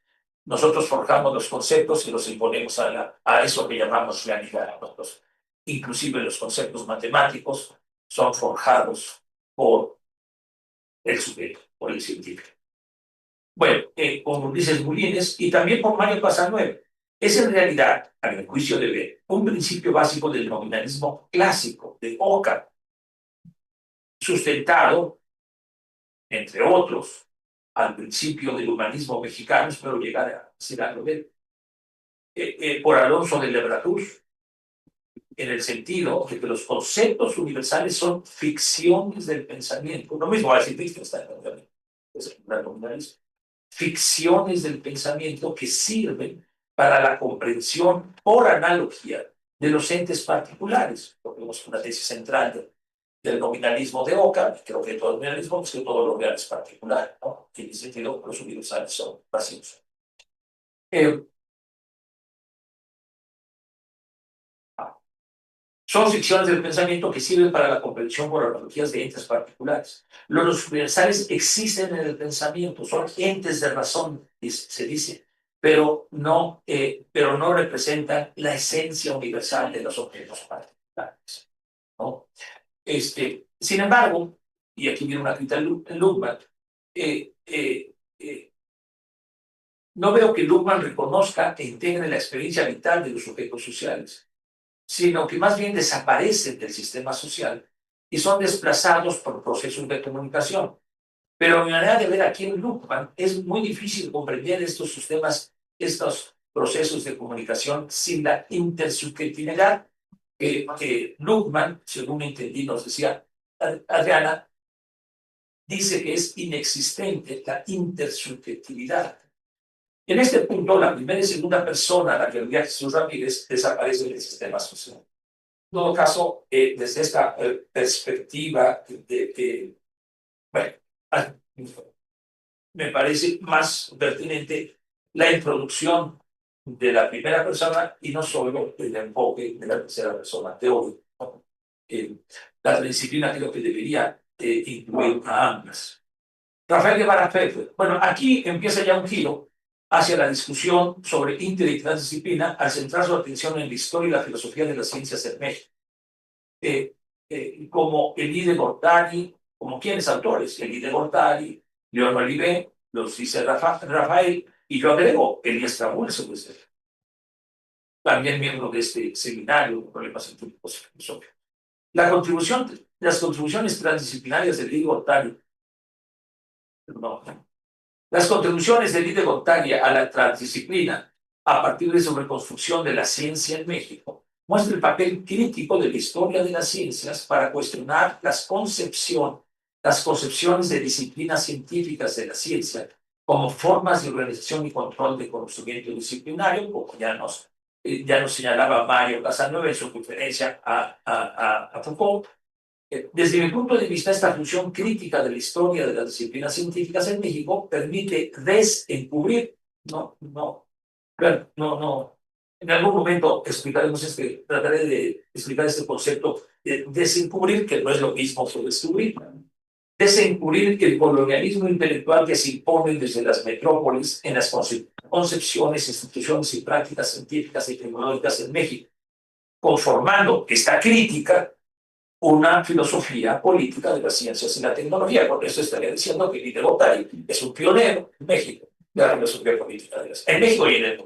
Nosotros forjamos los conceptos y los imponemos a eso que llamamos realidad. Inclusive los conceptos matemáticos son forjados por el sujeto, por el científico. Bueno, como dices Bulines, y también por Mario Casanueva, es en realidad, a mi juicio de ver, un principio básico del nominalismo clásico de Occam, sustentado, entre otros, al principio del humanismo mexicano, espero llegar a ser algo de él, por Alonso de Lebratús, en el sentido de que los conceptos universales son ficciones del pensamiento. Lo mismo va a decir Wittgenstein, obviamente, es el nominalismo. Ficciones del pensamiento que sirven para la comprensión por analogía de los entes particulares. Vemos una tesis central del nominalismo de Occam, creo que todo el nominalismo es que todo lo real es particular, ¿no? En ese sentido, los universales son vacíos. Son ficciones del pensamiento que sirven para la comprensión por analogías de entes particulares. Los universales existen en el pensamiento, son entes de razón, se dice, pero no representan la esencia universal de los objetos particulares, ¿no? Sin embargo, y aquí viene una crítica en Luhmann, no veo que Luhmann reconozca e integre la experiencia vital de los sujetos sociales, sino que más bien desaparecen del sistema social y son desplazados por procesos de comunicación. Pero mi manera de ver aquí en Luhmann es muy difícil comprender estos sistemas, estos procesos de comunicación sin la intersubjetividad que Luhmann, según entendí, nos decía Adriana, dice que es inexistente la intersubjetividad. En este punto, la primera y segunda persona, la que veía Jesús Ramírez, desaparece del sistema social. En todo caso, desde esta perspectiva bueno, me parece más pertinente la introducción de la primera persona y no solo el enfoque de la tercera persona teórica. La disciplina creo que debería incluir a ambas. Rafael Guevara Pfeffer. Bueno, aquí empieza ya un giro hacia la discusión sobre inter y transdisciplina al centrar su atención en la historia y la filosofía de las ciencias en México. Como Elie de Gortari, como quienes autores, Elie de Gortari, León Olivé, los dice Rafael, y yo agrego Elías Trabuelso, también miembro de este seminario de problemas científicos y filosóficos. Las contribuciones transdisciplinarias de Elie de Gortari, las contribuciones de Elie de Gortari a la transdisciplina a partir de su reconstrucción de la ciencia en México muestra el papel crítico de la historia de las ciencias para cuestionar las concepciones de disciplinas científicas de la ciencia como formas de organización y control de conocimiento disciplinario, como ya nos señalaba Mario Casanueva en su referencia a Foucault. Desde mi punto de vista, esta función crítica de la historia de las disciplinas científicas en México permite desencubrir, en algún momento trataré de explicar este concepto de desencubrir, que no es lo mismo que descubrir. Desencubrir el colonialismo intelectual que se impone desde las metrópolis en las concepciones, instituciones y prácticas científicas y tecnológicas en México, conformando esta crítica una filosofía política de las ciencias y la tecnología. Por eso estaría diciendo que Elie de Gortari es un pionero en México de la filosofía política en México y en el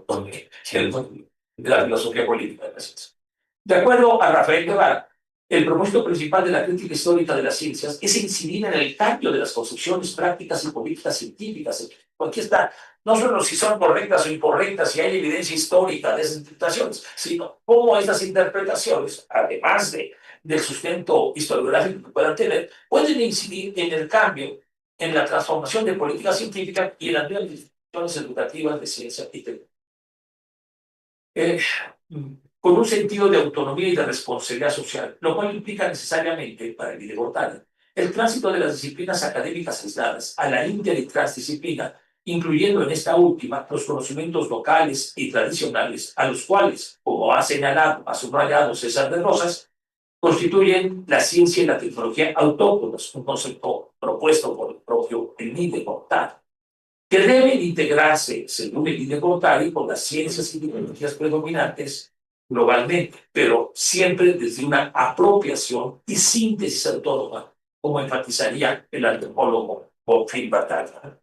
mundo de la filosofía política de las ciencias. De acuerdo a Rafael Guevara, el propósito principal de la crítica histórica de las ciencias es incidir en el cambio de las concepciones prácticas y políticas científicas. Aquí está, no solo si son correctas o incorrectas, si hay evidencia histórica de esas interpretaciones, sino cómo estas interpretaciones, además del sustento historiográfico que puedan tener, pueden incidir en el cambio, en la transformación de políticas científicas y en las nuevas instituciones educativas de ciencia y tecnología. Con un sentido de autonomía y de responsabilidad social, lo cual implica necesariamente, para Elie de Gortari, el tránsito de las disciplinas académicas aisladas a la inter y transdisciplina, incluyendo en esta última los conocimientos locales y tradicionales, a los cuales, como ha subrayado César de Rosas, constituyen la ciencia y la tecnología autóctonas, un concepto propuesto por el propio Elie de Gortari. que deben integrarse, según el INE Gortari, con las ciencias y tecnologías predominantes globalmente, pero siempre desde una apropiación y síntesis autónoma, como enfatizaría el antropólogo Bonfim Batalla.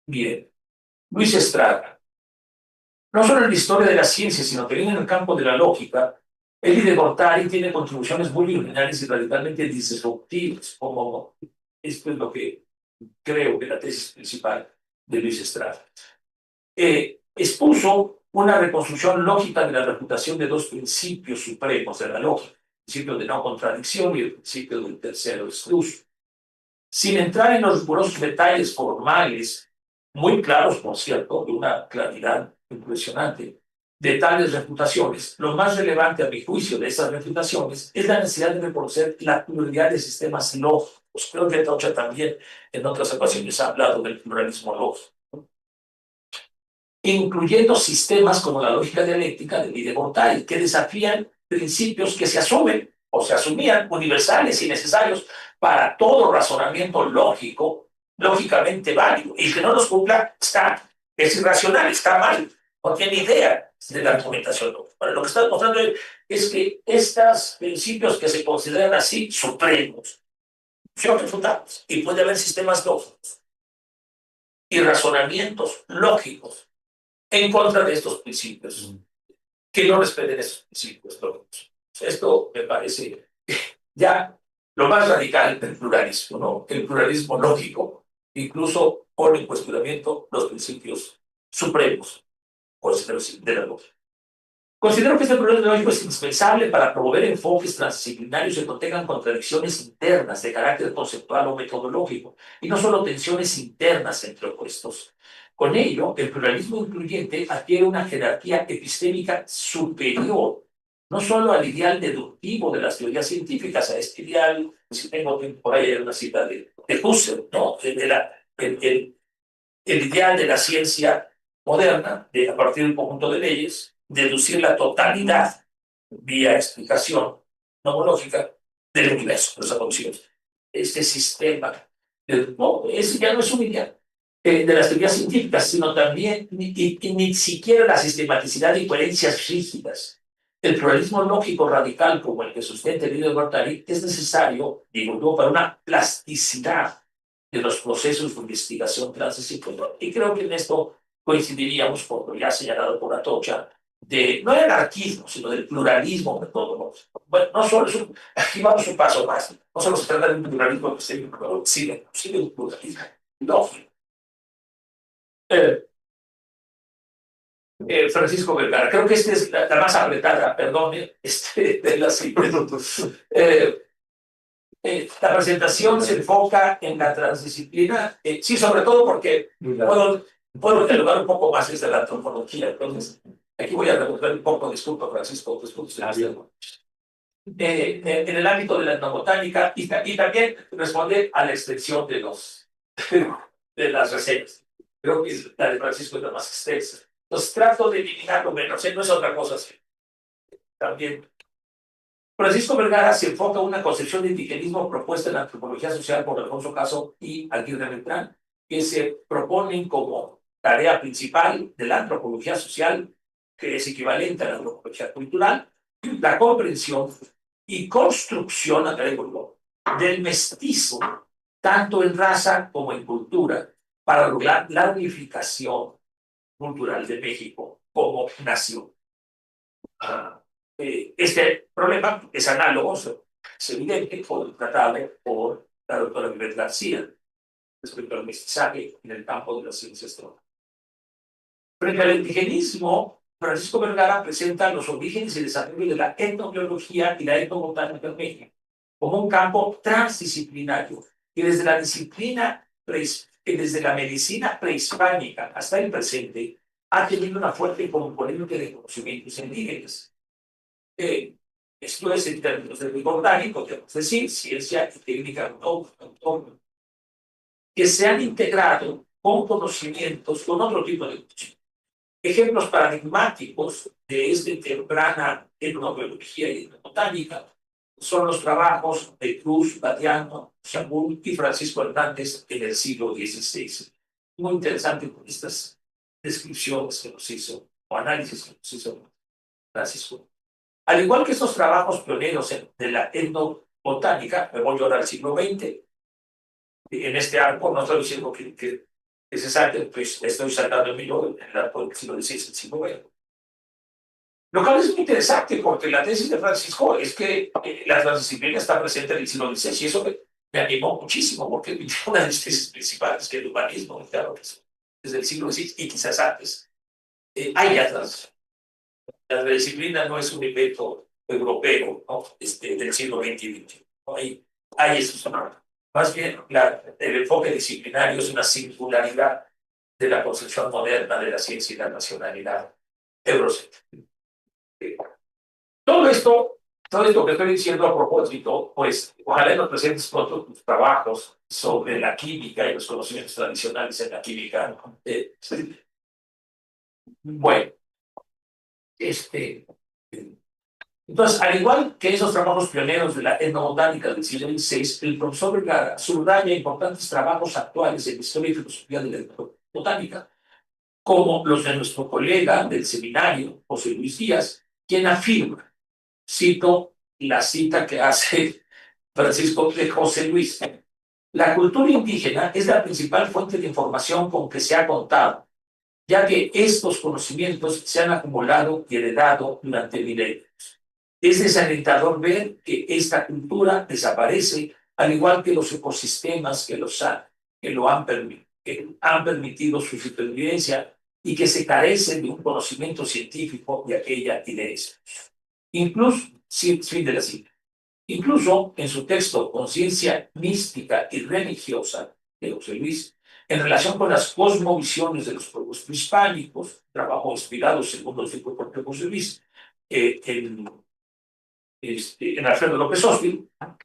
Bien, Luis Estrada. No solo en la historia de la ciencia, sino también en el campo de la lógica, el INE Gortari tiene contribuciones muy originales y radicalmente disruptivas, como esto es lo que creo que la tesis principal de Luis Estrada. Expuso una reconstrucción lógica de la reputación de dos principios supremos de la lógica, el principio de no contradicción y el principio del tercero excluso. Sin entrar en los rigurosos detalles formales, muy claros, por cierto, de una claridad impresionante, de tales refutaciones, lo más relevante a mi juicio de esas refutaciones es la necesidad de reconocer la pluralidad de sistemas lógicos. Creo que Atocha también en otras ocasiones ha hablado del pluralismo lógico, incluyendo sistemas como la lógica dialéctica de Vide-Gortari, que desafían principios que se asumen o se asumían universales y necesarios para todo razonamiento lógico, lógicamente válido, y que no los cumpla es irracional, está mal, no tiene idea de la argumentación lógica. Bueno, lo que está mostrando es que estos principios que se consideran así supremos son refutables, y puede haber sistemas lógicos y razonamientos lógicos en contra de estos principios, que no respeten esos principios lógicos. Esto me parece ya lo más radical del pluralismo, ¿no? El pluralismo lógico incluso pone en cuestionamiento los principios supremos de la lógica. Considero que este pluralismo lógico es indispensable para promover enfoques transdisciplinarios que contengan contradicciones internas de carácter conceptual o metodológico, y no solo tensiones internas entre opuestos. Con ello, el pluralismo incluyente adquiere una jerarquía epistémica superior, no solo al ideal deductivo de las teorías científicas, a este ideal, si tengo por ahí una cita de Husserl, ¿no? El ideal de la ciencia moderna, a partir de un conjunto de leyes, deducir la totalidad vía explicación nomológica del universo, de los acontecimientos. Este sistema ya no es un ideal de las teorías científicas, sino también ni siquiera la sistematicidad y coherencias rígidas. El pluralismo lógico radical, como el que sustenta el Vide-Gortari, es necesario, digo yo, para una plasticidad de los procesos de investigación transdisciplinaria. Y creo que en esto coincidiríamos con lo ya señalado por Atocha, no del anarquismo, sino del pluralismo metodológico. Bueno, no solo es aquí vamos un paso más, no solo se trata de un pluralismo epistémico, pero sigue un pluralismo lógico. Francisco Vergara, creo que esta es la más apretada, perdón, de las citas. La presentación se enfoca en la transdisciplina, sí, sobre todo porque puedo dialogar un poco más desde la antropología, entonces aquí voy a revolver un poco, disculpa Francisco, en el ámbito de la etnobotánica y también responder a la extensión de las reseñas. Creo que la de Francisco es la más extensa. Entonces trato de eliminarlo menos, no es otra cosa así. También Francisco Vergara se enfoca en una concepción de indigenismo propuesta en la antropología social por Alfonso Caso y Aguirre Beltrán, que se proponen como tarea principal de la antropología social, que es equivalente a la antropología cultural, la comprensión y construcción académica del mestizo, tanto en raza como en cultura, para lograr la unificación cultural de México como nación. Este problema es análogo, es evidente, fue tratado por la doctora Vivet García respecto al mestizaje en el campo de las ciencias tróficas. Frente al indigenismo, Francisco Vergara presenta los orígenes y desarrollo de la etnobiología y la etnobotánica en México como un campo transdisciplinario que desde la disciplina, desde la medicina prehispánica hasta el presente ha tenido una fuerte componente de conocimientos indígenas. Esto es en términos de Vide-Gortari, podemos decir, ciencia y técnica autónoma, que se han integrado con conocimientos, con otro tipo de conocimientos. Ejemplos paradigmáticos de esta temprana etnobiología y etnobotánica son los trabajos de Cruz, Badiano, Chambul y Francisco Hernández en el siglo XVI. Muy interesante con estas descripciones que nos hizo, o análisis que nos hizo Francisco. Al igual que estos trabajos pioneros de la etnobotánica, me voy ahora al siglo XX, en este arco, no estoy diciendo que es exacto, pues estoy saltando en el arco del siglo XVI, el siglo XX. Lo cual es muy interesante porque la tesis de Francisco es que la transdisciplina está presente en el siglo XVI y eso me animó muchísimo porque una de las tesis principales que el humanismo, claro, desde el siglo XVI y quizás antes, hay ya la disciplina no es un invento europeo, ¿no? Del siglo XX y XXI. ¿No? Hay esos, más bien el enfoque disciplinario es una singularidad de la concepción moderna de la ciencia y la nacionalidad eurocéntrica. Todo esto que estoy diciendo a propósito, pues ojalá nos presentes pronto tus trabajos sobre la química y los conocimientos tradicionales en la química. Bueno, entonces, al igual que esos trabajos pioneros de la etnobotánica del siglo XVI, el profesor Vergara subraya importantes trabajos actuales en historia y filosofía de la etnobotánica, como los de nuestro colega del seminario, José Luis Díaz, quien afirma, cito la cita que hace Francisco de José Luis, la cultura indígena es la principal fuente de información con que se ha contado, ya que estos conocimientos se han acumulado y heredado durante milenios. Es desalentador ver que esta cultura desaparece, al igual que los ecosistemas que han permitido su supervivencia y que se carecen de un conocimiento científico de aquella idea. Incluso, fin de la cita. Incluso en su texto Conciencia mística y religiosa de José Luis, en relación con las cosmovisiones de los pueblos prehispánicos, trabajo inspirado, según lo dijo el propio José Luis, en Alfredo López Hospital,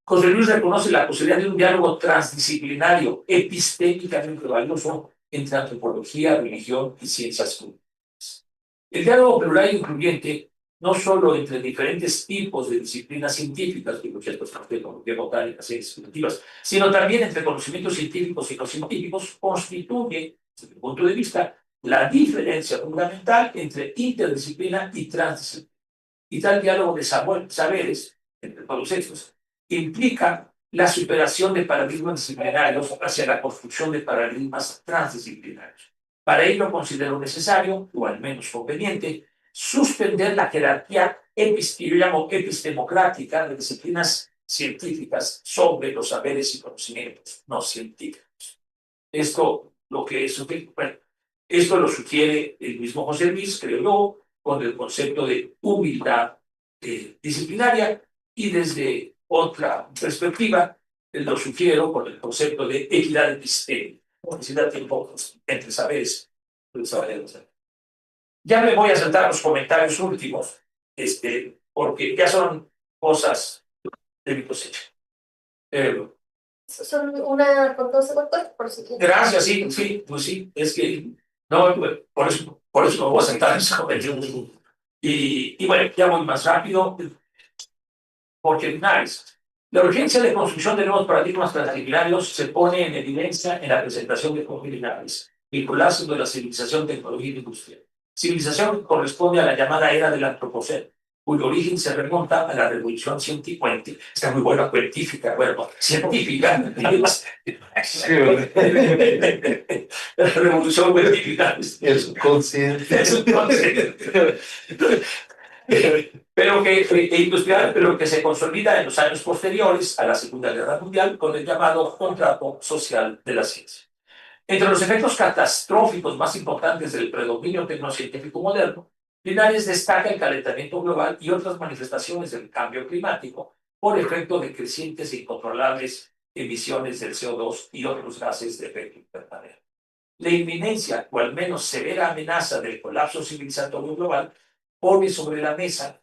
José Luis reconoce la posibilidad de un diálogo transdisciplinario epistémicamente valioso entre antropología, religión y ciencias culturales. El diálogo plural e incluyente, no solo entre diferentes tipos de disciplinas científicas, biología, tecnología botánica, ciencias cognitivas, sino también entre conocimientos científicos y no científicos, constituye, desde mi punto de vista, la diferencia fundamental entre interdisciplina y transdisciplina. Y tal diálogo de saberes entre todos los sexos implica la superación de paradigmas disciplinarios hacia la construcción de paradigmas transdisciplinarios. Para ello considero necesario, o al menos conveniente, suspender la jerarquía epistemocrática de disciplinas científicas sobre los saberes y conocimientos no científicos. Esto lo sugiere el mismo José Luis, creo yo, con el concepto de humildad disciplinaria y desde otra perspectiva lo sugiero con el concepto de equidad epistémica, necesidad de tiempo entre saberes. Ya me voy a saltar a los comentarios últimos, porque ya son cosas de mi cosecha. Son una con 12 votos, por si quieres. Gracias, sí, pues sí, es que no, por eso me voy a sentar en ese comentario. Y bueno, ya voy más rápido, porque la urgencia de construcción de nuevos paradigmas transdisciplinarios se pone en evidencia en la presentación de Jorge Linares, vinculado de la civilización, tecnología e industria. Civilización corresponde a la llamada era del antropoceno, cuyo origen se remonta a la revolución científica. Está muy buena, científica. La revolución científica. Es consciente. Pero que se consolida en los años posteriores a la Segunda Guerra Mundial con el llamado contrato social de la ciencia. Entre los efectos catastróficos más importantes del predominio tecnocientífico moderno, Linares destaca el calentamiento global y otras manifestaciones del cambio climático por efecto de crecientes e incontrolables emisiones del CO2 y otros gases de efecto invernadero. La inminencia, o al menos severa amenaza del colapso civilizatorio global, pone sobre la mesa,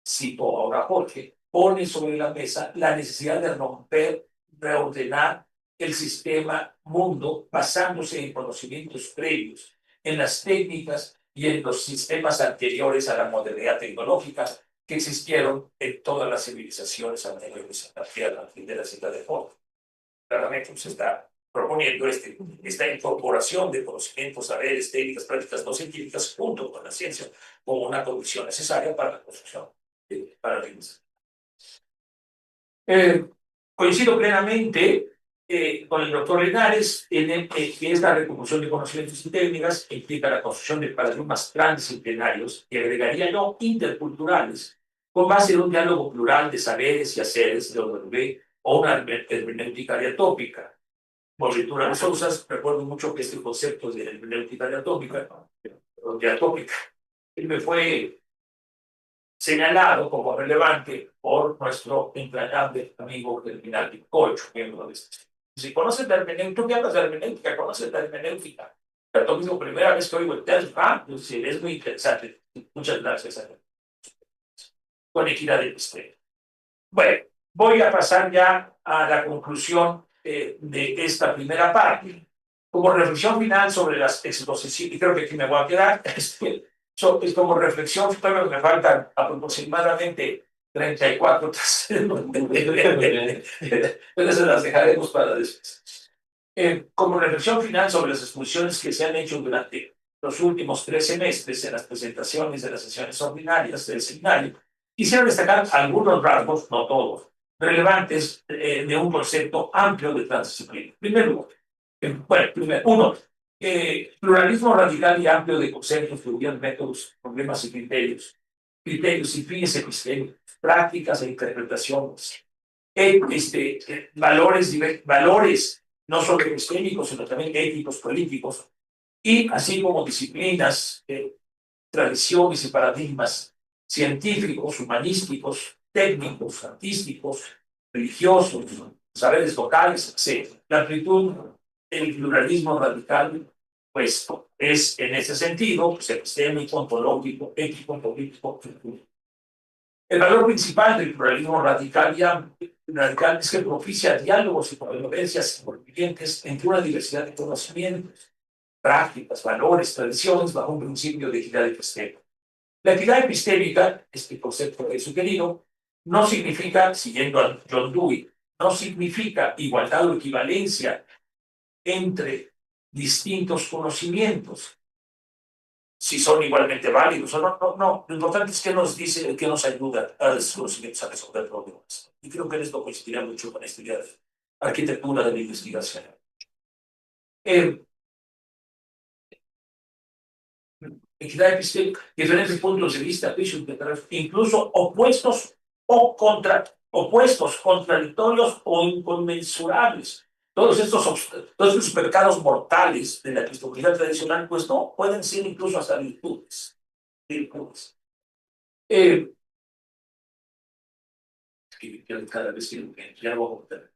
cito ahora Jorge, pone sobre la mesa la necesidad de romper, reordenar el sistema mundo basándose en conocimientos previos, en las técnicas y en los sistemas anteriores a la modernidad tecnológica, que existieron en todas las civilizaciones anteriores a la Tierra, al fin de la cita de fondo. Claramente se está proponiendo esta incorporación de conocimientos, saberes, técnicas, prácticas no científicas junto con la ciencia como una condición necesaria para la construcción de paradigmas. Coincido plenamente con el doctor Linares en que esta recuperación de conocimientos y técnicas implica la construcción de paradigmas transdisciplinarios y agregaría yo interculturales con base en un diálogo plural de saberes y haceres de orden o una hermenéutica diatópica. Por lectura de Sousa, recuerdo mucho que este concepto de hermenéutica diatópica me fue señalado como relevante por nuestro entrañable amigo Germinal Pincocho, miembro de este. Si conoces la hermenéutica, ¿qué hablas de hermenéutica? ¿Conoces la hermenéutica? Diatópico, primera vez que oigo el término, es muy interesante. Muchas gracias. Con equidad de estrella. Bueno, voy a pasar ya a la conclusión de esta primera parte. Como reflexión final sobre las exposiciones, y creo que aquí me voy a quedar, es como reflexión, pero me faltan aproximadamente 34 pero se las dejaremos para después. Como reflexión final sobre las exposiciones que se han hecho durante los últimos 3 semestres en las presentaciones de las sesiones ordinarias del seminario, quisiera destacar algunos rasgos, no todos, relevantes de un concepto amplio de transdisciplina. En primer lugar, uno, pluralismo radical y amplio de conceptos, teorías, métodos, problemas y criterios y fines epistémicos, prácticas e interpretaciones, valores no solo epistémicos, sino también éticos, políticos, y así como disciplinas, tradiciones y paradigmas científicos, humanísticos, técnicos, artísticos, religiosos, saberes locales, etc. La amplitud, el pluralismo radical, pues es en ese sentido, pues, epistémico, ontológico, ético, político. El valor principal del pluralismo radical es que propicia diálogos y convivencias independientes entre una diversidad de conocimientos, prácticas, valores, tradiciones bajo un principio de equidad epistémica. La equidad epistémica, este concepto que he sugerido, no significa, siguiendo a John Dewey, no significa igualdad o equivalencia entre distintos conocimientos, si son igualmente válidos o no. Lo importante es que nos dice, que nos ayuda a los conocimientos a resolver problemas. Y creo que esto coincidirá mucho con esta idea de arquitectura de la investigación. Equidad epistémica, diferentes puntos de vista, incluso opuestos contradictorios o inconmensurables. Todos estos pecados mortales de la epistemología tradicional, pues no, pueden ser incluso hasta virtudes. Cada vez que ya voy a contar.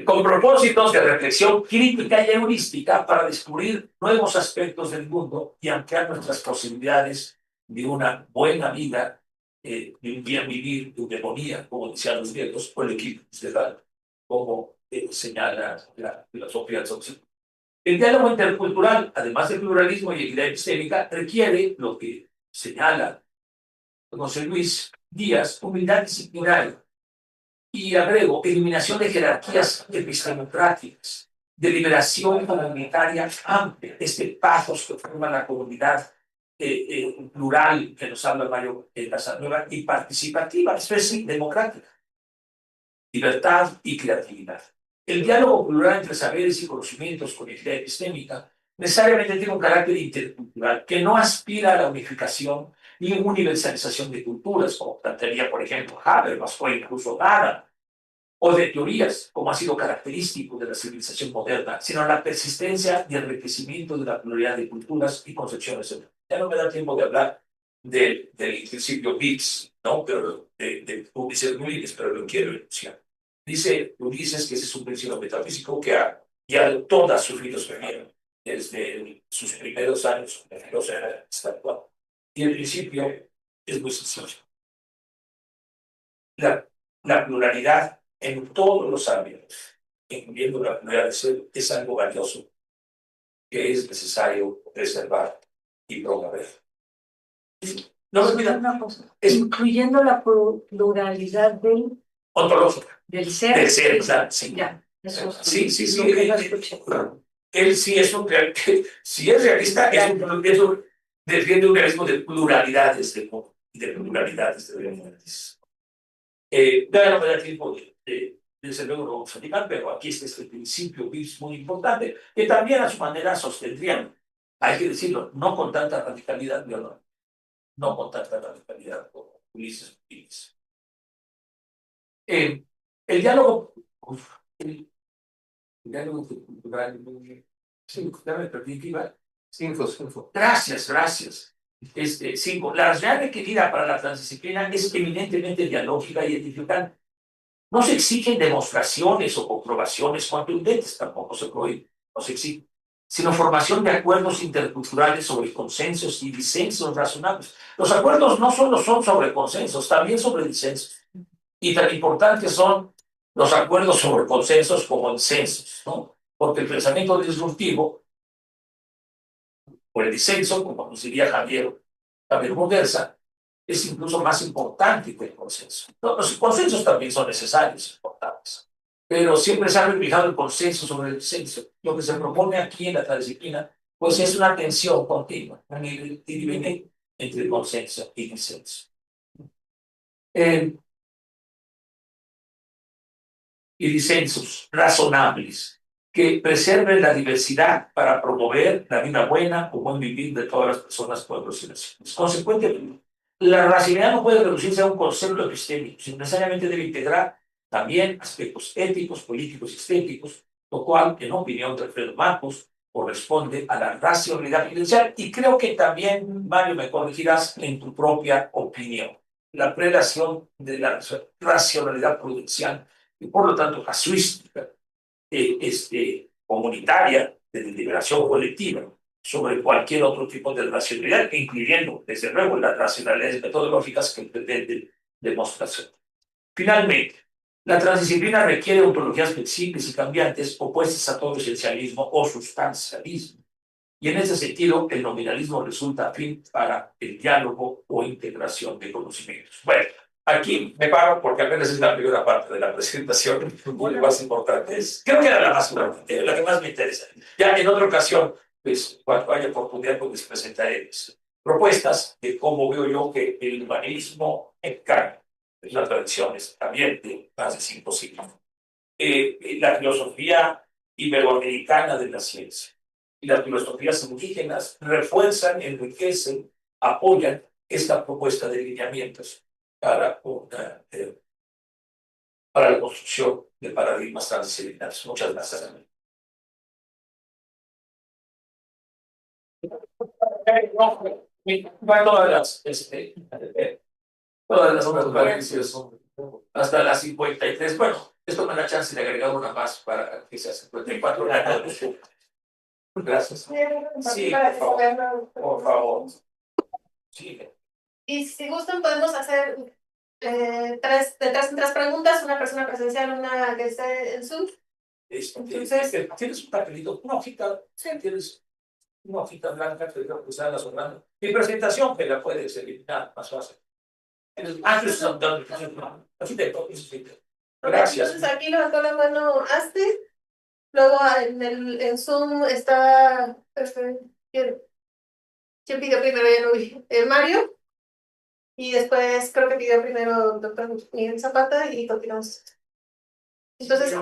Con propósitos de reflexión crítica y heurística para descubrir nuevos aspectos del mundo y ampliar nuestras posibilidades de una buena vida, de un bien vivir, de eudemonía, como decían los griegos, o el equilibrio general, como señala la filosofía social. El diálogo intercultural, además del pluralismo y equidad epistémica, requiere lo que señala José Luis Díaz, humildad disciplinaria. Y agrego, eliminación de jerarquías epistemocráticas, deliberación comunitaria amplia, pasos que forman la comunidad plural que nos habla Mario Casanueva y participativa, esto es democrática, libertad y creatividad. El diálogo plural entre saberes y conocimientos con equidad epistémica necesariamente tiene un carácter intercultural que no aspira a la unificación ni universalización de culturas, como plantearía, por ejemplo, Habermas o incluso Dada, o de teorías, como ha sido característico de la civilización moderna, sino a la persistencia y enriquecimiento de la pluralidad de culturas y concepciones. Ya no me da tiempo de hablar del principio Biggs, ¿no? Pero de Ulises Núñez, pero lo quiero enunciar. Dice Ulises que ese es un principio metafísico que ha guiado toda su filosofía desde sus primeros años de filosofía hasta el actual. Y el principio es muy sencillo. La pluralidad en todos los ámbitos, incluyendo la pluralidad de ser, es algo valioso que es necesario preservar y promover. No me olvido. Una cosa, Es incluyendo la pluralidad ontológica. del ser. Del ser, claro, sí. Ya, eso Sí, sí, sí. lo que no escuché. Él sí es si es realista, defiende un realismo de pluralidades de pluralidades de realidades. Ya no me da tiempo desde luego lo vamos a explicar, pero aquí está este principio que es muy importante, que también a su manera sostendrían, hay que decirlo, no con tanta radicalidad, no con tanta radicalidad como Ulises Pires. El diálogo, el diálogo cultural, sí, ya me perdí, ¿qué iba? Cinco. Gracias, gracias. Cinco. La realidad requerida para la transdisciplina es eminentemente dialógica y edificante. No se exigen demostraciones o comprobaciones contundentes, tampoco no se exige, sino formación de acuerdos interculturales sobre consensos y disensos razonables. Los acuerdos no solo son sobre consensos, también sobre disensos. Y tan importantes son los acuerdos sobre consensos como disensos, ¿no? Porque el pensamiento disruptivo, o el disenso, como nos diría Javier Muguerza, es incluso más importante que el consenso. No, los consensos también son necesarios, importantes, pero siempre se ha fijado el consenso sobre el disenso. Lo que se propone aquí en la transdisciplina, pues es una tensión continua, un ir y venir entre consenso y disenso. Y disensos razonables que preserven la diversidad para promover la vida buena o buen vivir de todas las personas, pueblos y naciones. Consecuentemente, la racionalidad no puede reducirse a un concepto epistémico, sino necesariamente debe integrar también aspectos éticos, políticos y estéticos, lo cual, en opinión de Alfredo Marcos, corresponde a la racionalidad prudencial. Y creo que también, Mario, me corregirás en tu propia opinión. La prelación de la racionalidad prudencial y por lo tanto casuística, comunitaria, de deliberación colectiva, sobre cualquier otro tipo de racionalidad, incluyendo, desde luego, las racionalidades metodológicas que pretenden demostración. Finalmente, la transdisciplina requiere ontologías flexibles y cambiantes opuestas a todo esencialismo o sustancialismo. Y en ese sentido, el nominalismo resulta afín para el diálogo o integración de conocimientos. Bueno, aquí me paro porque apenas es la primera parte de la presentación. Lo más importante es, creo que era la más importante, la que más me interesa. Ya en otra ocasión, pues, cuando haya oportunidad, pues presentaré propuestas de cómo veo yo que el humanismo encarna las tradiciones también de más de 5 siglos. La filosofía iberoamericana de la ciencia y las filosofías indígenas refuerzan, enriquecen, apoyan esta propuesta de lineamientos para la construcción de paradigmas transdisciplinarios. Muchas gracias. Todas las conferencias hasta las 53. Bueno, esto me da chance de agregar una más para que sea 54. Gracias. Sí, por favor. Por favor. Sí. Y si gustan, podemos hacer tres preguntas, una persona presencial, una que esté en Zoom. ¿Tienes un papelito? Una hojita. Sí. ¿Tienes una hojita blanca que está la sobrando? Mi presentación que la puedes eliminar más fácil. Gracias. Entonces aquí levantó la mano Aste. Luego en Zoom está. ¿Quién pidió primero? Ya no vi. Mario. Y después creo que pidió primero el doctor Miguel Zapata y continuamos. Entonces,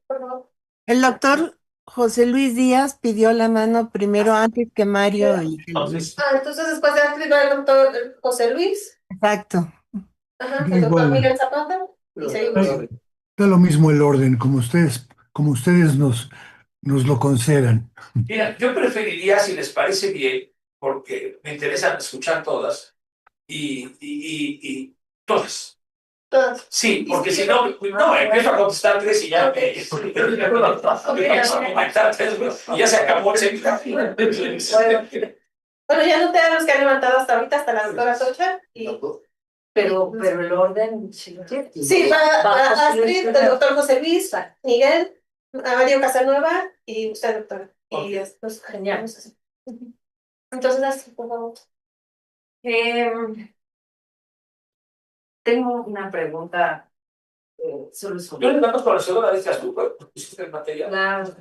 por favor. El doctor José Luis Díaz pidió la mano primero antes que Mario. Entonces después de primero el doctor José Luis. Exacto. Ajá, el doctor Miguel Zapata. Y seguimos. Da lo mismo el orden, como ustedes nos lo concedan. Mira, yo preferiría, si les parece bien, porque me interesan escuchar todas, y todas. Sí, porque si no, empiezo a contestar tres y ya me... y ya se acabó ese video. Bueno, ya noté a los que han levantado hasta ahorita, hasta la doctora Socha. Pero el orden... Sí, va Astrid, el doctor José Luis, Miguel, Mario Casanueva y usted, doctora. Y Genial. Entonces, Astrid, por favor. Tengo una pregunta solo Yo sobre... le damos conocedora de este asunto, porque pusiste el material. Claro,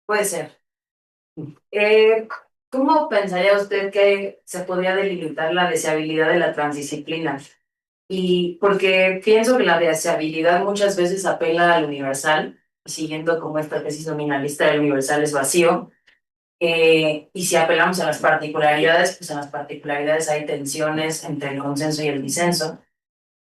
puede ser. ¿Cómo pensaría usted que se podría delimitar la deseabilidad de la transdisciplina? Y porque pienso que la deseabilidad muchas veces apela al universal, siguiendo como esta tesis nominalista, el universal es vacío. Y si apelamos a las particularidades, pues en las particularidades hay tensiones entre el consenso y el disenso.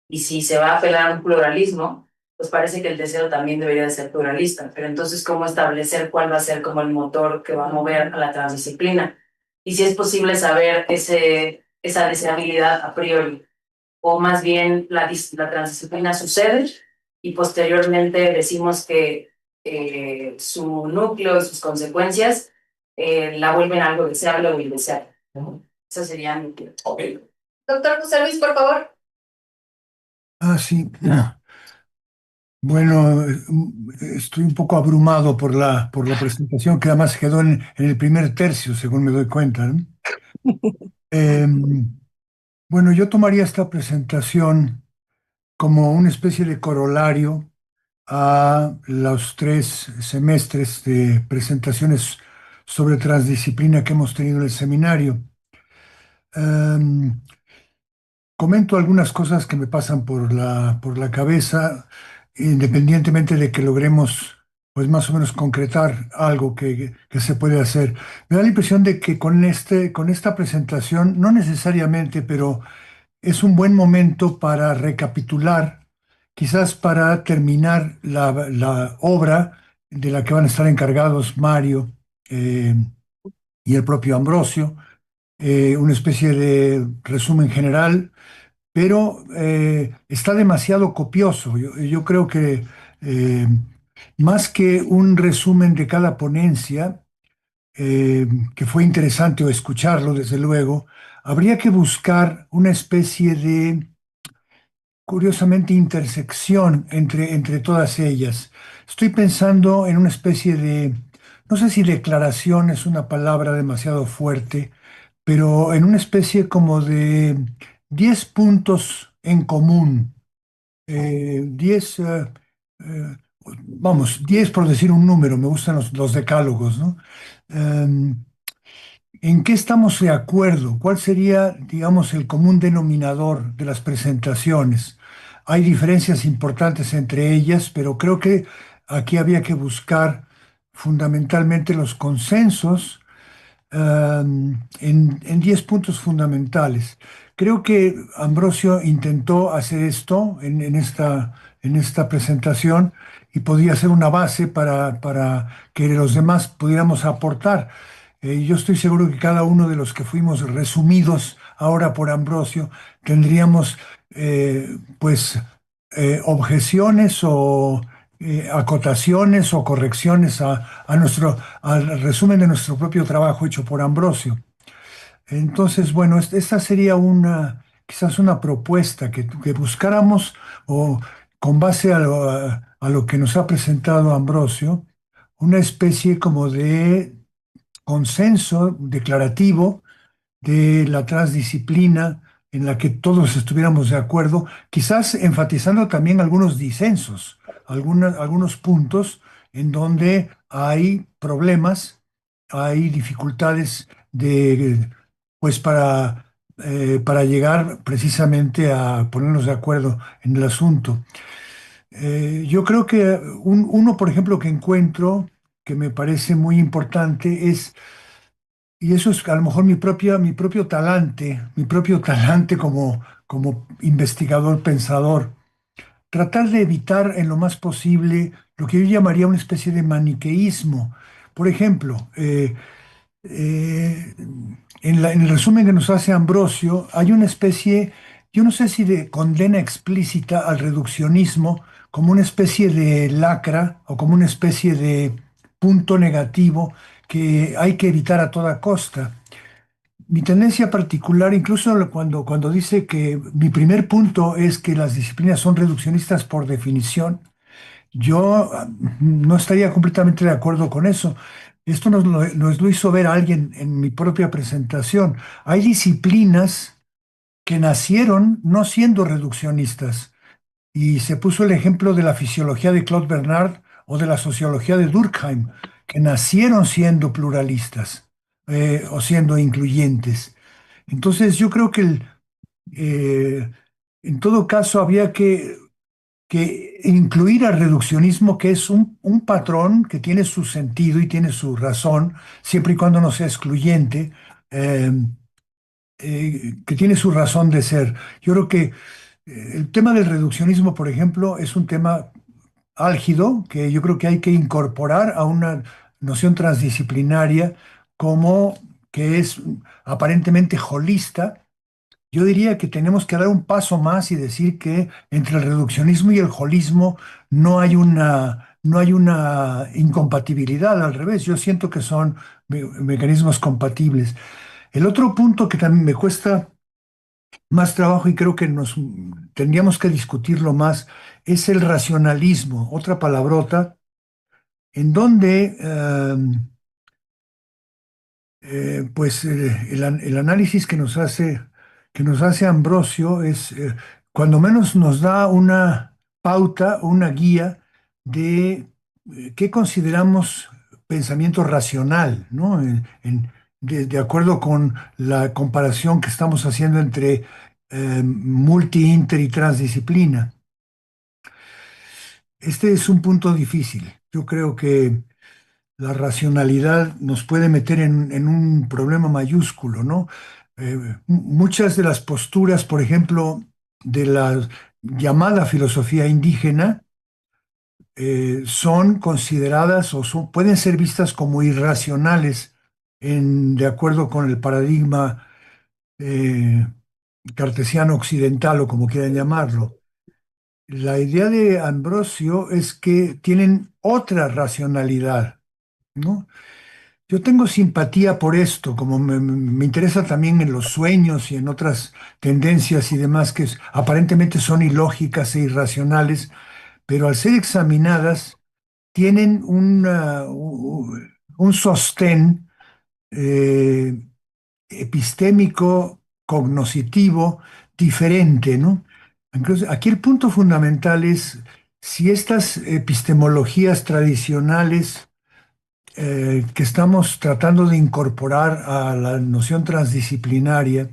Y si se va a apelar a un pluralismo, pues parece que el deseo también debería de ser pluralista. Pero entonces, ¿cómo establecer cuál va a ser como el motor que va a mover a la transdisciplina? Y si es posible saber esa deseabilidad a priori, o más bien la transdisciplina sucede y posteriormente decimos que su núcleo y sus consecuencias la vuelven algo deseable o indeseable. Esa sería mi... Ok. Doctor José Luis, por favor. Sí. Bueno, estoy un poco abrumado por la presentación, que además quedó en el primer tercio, según me doy cuenta, ¿no? Bueno, yo tomaría esta presentación como una especie de corolario a los 3 semestres de presentaciones sobre transdisciplina que hemos tenido en el seminario. Em, Comento algunas cosas que me pasan por la cabeza, independientemente de que logremos, pues más o menos concretar algo que se puede hacer. Me da la impresión de que con esta presentación, no necesariamente, pero es un buen momento para recapitular, quizás para terminar la obra de la que van a estar encargados Mario y el propio Ambrosio, una especie de resumen general, pero está demasiado copioso. Yo creo que eh, más que un resumen de cada ponencia, que fue interesante o escucharlo, desde luego, habría que buscar una especie de, curiosamente, intersección entre todas ellas. Estoy pensando en una especie de, no sé si declaración es una palabra demasiado fuerte, pero en una especie como de 10 puntos en común, 10, eh, vamos, 10 por decir un número, me gustan los decálogos, ¿no? Em, ¿En qué estamos de acuerdo? ¿Cuál sería, digamos, el común denominador de las presentaciones? Hay diferencias importantes entre ellas, pero creo que aquí había que buscar fundamentalmente los consensos en 10 puntos fundamentales. Creo que Ambrosio intentó hacer esto en esta presentación y podía ser una base para que los demás pudiéramos aportar. Yo estoy seguro que cada uno de los que fuimos resumidos ahora por Ambrosio tendríamos pues objeciones o acotaciones o correcciones al resumen de nuestro propio trabajo hecho por Ambrosio. Entonces, bueno, esta sería quizás una propuesta que buscáramos, o con base a lo que nos ha presentado Ambrosio, una especie como de consenso declarativo de la transdisciplina en la que todos estuviéramos de acuerdo, quizás enfatizando también algunos disensos, algunos puntos en donde hay problemas, hay dificultades pues para llegar precisamente a ponernos de acuerdo en el asunto. Yo creo que uno, por ejemplo, que encuentro que me parece muy importante es, y eso es a lo mejor mi propio talante como investigador, pensador, tratar de evitar en lo más posible lo que yo llamaría una especie de maniqueísmo. Por ejemplo, eh, en el resumen que nos hace Ambrosio, hay una especie, yo no sé si de condena explícita al reduccionismo, como una especie de lacra o como una especie de punto negativo que hay que evitar a toda costa. Mi tendencia particular, incluso cuando dice que mi primer punto es que las disciplinas son reduccionistas por definición, yo no estaría completamente de acuerdo con eso. Esto nos lo hizo ver alguien en mi propia presentación. Hay disciplinas que nacieron no siendo reduccionistas. Y se puso el ejemplo de la fisiología de Claude Bernard o de la sociología de Durkheim, que nacieron siendo pluralistas o siendo incluyentes. Entonces yo creo que eh, en todo caso había que incluir al reduccionismo, que es un patrón que tiene su sentido y tiene su razón, siempre y cuando no sea excluyente, eh, que tiene su razón de ser. Yo creo que el tema del reduccionismo, por ejemplo, es un tema álgido que yo creo que hay que incorporar a una noción transdisciplinaria como que es aparentemente holista. Yo diría que tenemos que dar un paso más y decir que entre el reduccionismo y el holismo no hay una incompatibilidad, al revés, yo siento que son mecanismos compatibles. El otro punto que también me cuesta más trabajo y creo que nos tendríamos que discutirlo más es el racionalismo, otra palabrota, en donde el análisis que nos hace Ambrosio es, cuando menos nos da una pauta, una guía de qué consideramos pensamiento racional, ¿no? De acuerdo con la comparación que estamos haciendo entre multi, inter y transdisciplina. Este es un punto difícil. Yo creo que la racionalidad nos puede meter en un problema mayúsculo, ¿no? Muchas de las posturas, por ejemplo, de la llamada filosofía indígena, son consideradas pueden ser vistas como irracionales de acuerdo con el paradigma eh, cartesiano occidental o como quieran llamarlo. La idea de Ambrosio es que tienen otra racionalidad, ¿no? Yo tengo simpatía por esto, como me interesa también en los sueños y en otras tendencias y demás que aparentemente son ilógicas e irracionales, pero al ser examinadas tienen un sostén eh, epistémico, cognoscitivo, diferente, ¿no? Entonces, aquí el punto fundamental es si estas epistemologías tradicionales que estamos tratando de incorporar a la noción transdisciplinaria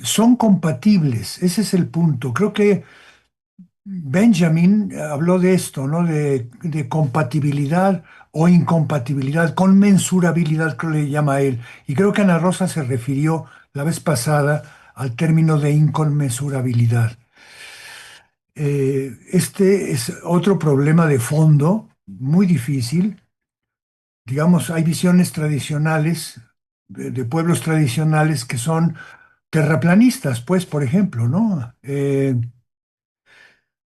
son compatibles. Ese es el punto. Creo que Benjamin habló de esto, ¿no? De compatibilidad o incompatibilidad, conmensurabilidad, creo que le llama él. Y creo que Ana Rosa se refirió la vez pasada al término de inconmensurabilidad. Este es otro problema de fondo muy difícil. Digamos, hay visiones tradicionales de pueblos tradicionales que son terraplanistas, pues, por ejemplo, ¿no?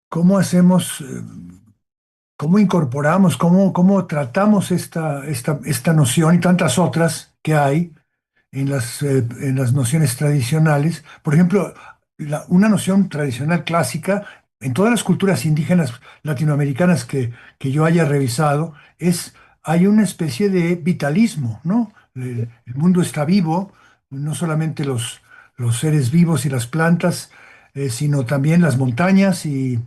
¿Cómo hacemos, cómo incorporamos, cómo tratamos esta noción y tantas otras que hay en las nociones tradicionales? Por ejemplo, una noción tradicional clásica en todas las culturas indígenas latinoamericanas que yo haya revisado hay una especie de vitalismo, ¿no? El mundo está vivo, no solamente los seres vivos y las plantas, sino también las montañas y